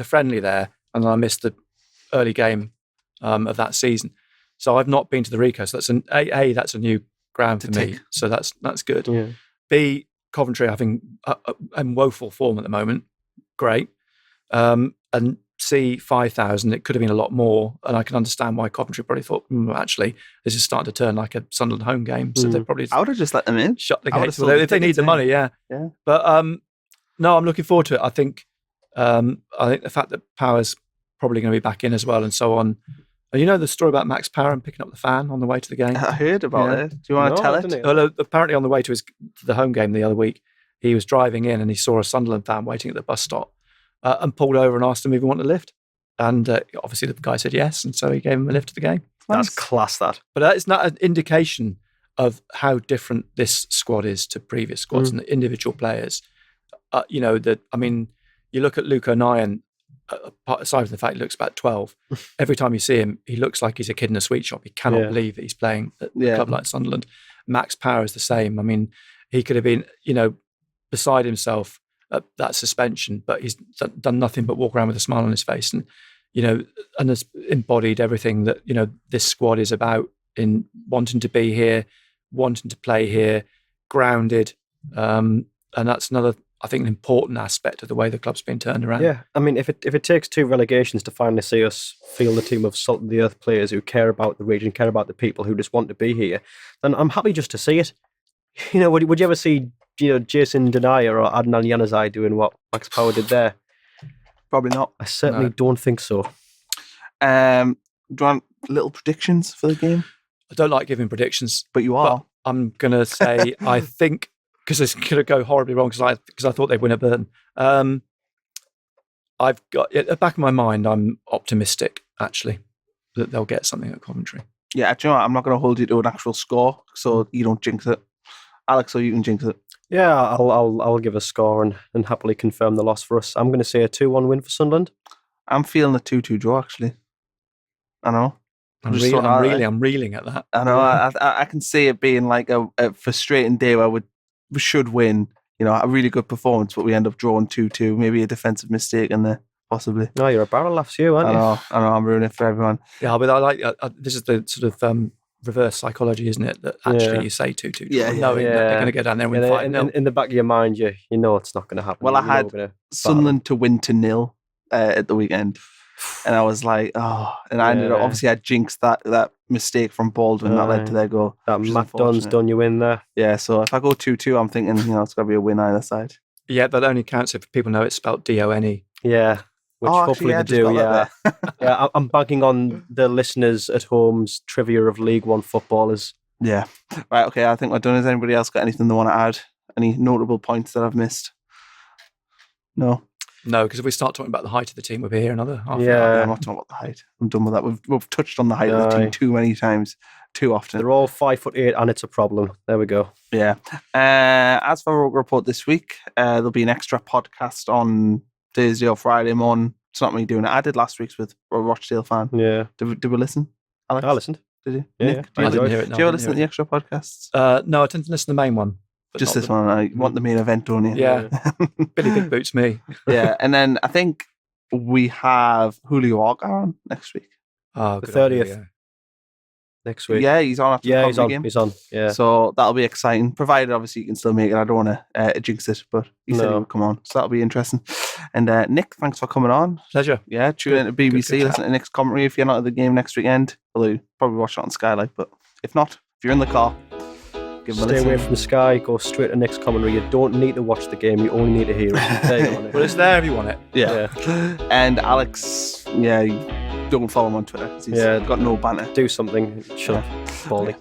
friendly there, and then I missed the early game of that season. So I've not been to the Rico. So that's that's a new ground for me. So that's good. Yeah. B, Coventry having a woeful form at the moment. Great. And C, 5,000. It could have been a lot more, and I can understand why Coventry probably thought, actually, this is starting to turn like a Sunderland home game. So they probably I would have just let them in. Shut the gates if they need the money. Yeah. But no, I'm looking forward to it. I think the fact that Power's probably going to be back in as well, and so on. And you know the story about Max Power and picking up the fan on the way to the game? I heard about it. Do you want to tell it? Well, apparently on the way to the home game the other week, he was driving in and he saw a Sunderland fan waiting at the bus stop and pulled over and asked him if he wanted a lift. And obviously the guy said yes, and so he gave him a lift to the game. That's class, that. But that is not an indication of how different this squad is to previous squads and the individual players. You look at Luke O'Nien, aside from the fact he looks about 12, every time you see him, he looks like he's a kid in a sweet shop. He cannot believe that he's playing at a club like Sunderland. Max Power is the same. I mean, he could have been, beside himself at that suspension, but he's done nothing but walk around with a smile on his face and, and has embodied everything that, this squad is about in wanting to be here, wanting to play here, grounded. And that's another, I think, an important aspect of the way the club's been turned around. Yeah, I mean, if it takes 2 relegations to finally see us field a team of salt of the earth players who care about the region, care about the people, who just want to be here, then I'm happy just to see it. Would you ever see, Jason Denier or Adnan Januzaj doing what Max Power did there? Probably not. I certainly don't think so. Do you want little predictions for the game? I don't like giving predictions, but you are. But I'm gonna say I think. Because it's going to go horribly wrong because I thought they'd win at Burton. I've got at the back of my mind, I'm optimistic actually that they'll get something at Coventry. Yeah, do you know what? I'm not going to hold you to an actual score, so you don't jinx it, Alex. So you can jinx it. Yeah, I'll give a score and happily confirm the loss for us. I'm going to say a 2-1 win for Sunderland. I'm feeling a 2-2 draw actually. I know. I'm reeling at that. I know. I can see it being like a frustrating day where we should win, a really good performance, but we end up drawing 2-2. Maybe a defensive mistake in there, possibly. No, you're a barrel laughs, you, aren't you? I know. I'm ruining it for everyone. Yeah, but I like this is the sort of reverse psychology, isn't it? That actually you say 2-2, knowing that they're going to go down there and win 5-0. In the back of your mind, you know it's not going to happen. Well, I had Sunderland to win 0 at the weekend. And I was like, and I ended up, obviously I jinxed that mistake from Baldwin that led to their goal. That Matt Dunn's done you in there. Yeah, so if I go 2-2, I'm thinking, it's got to be a win either side. Yeah, that only counts if people know it's spelled Done. Yeah, which hopefully they do, yeah. Yeah, I'm banking on the listeners at home's trivia of League One footballers. Yeah. Right, okay, I think we're done. Has anybody else got anything they want to add? Any notable points that I've missed? No? No, because if we start talking about the height of the team, we'll be here another half hour. hour. I'm not talking about the height. I'm done with that. We've touched on the height of the team too many times, too often. They're all 5'8", and it's a problem. There we go. Yeah. As for Roker Report this week, there'll be an extra podcast on Thursday or Friday morning. It's not me doing it. I did last week's with a Rochdale fan. Yeah. Did we listen, Alex? I listened. Did you? Yeah. Nick, I didn't hear it. Do you ever listen to the extra podcasts? No, I tend to listen to the main one. Just this one. I want the main event, don't you? Yeah. Billy Big Boots me. Yeah. And then I think we have Julio Walker on next week. Oh, the 30th. Next week. Yeah, he's on after the Coventry game. He's on. Yeah. So that'll be exciting, provided obviously you can still make it. I don't want to jinx it, but he said he would come on. So that'll be interesting. And Nick, thanks for coming on. Pleasure. Yeah, tune in to BBC, listen to Nick's commentary if you're not at the game next weekend. Although you probably watch it on Skylight, but if not, if you're in the car, Give him a Stay listen. away from Sky. Go straight to Nick's commentary. You don't need to watch the game. You only need to hear it. There you go, Nick. But it's there if you want it. Yeah. And Alex, don't follow him on Twitter. 'Cause he's got no banter. Do something. Shut up, Baldy.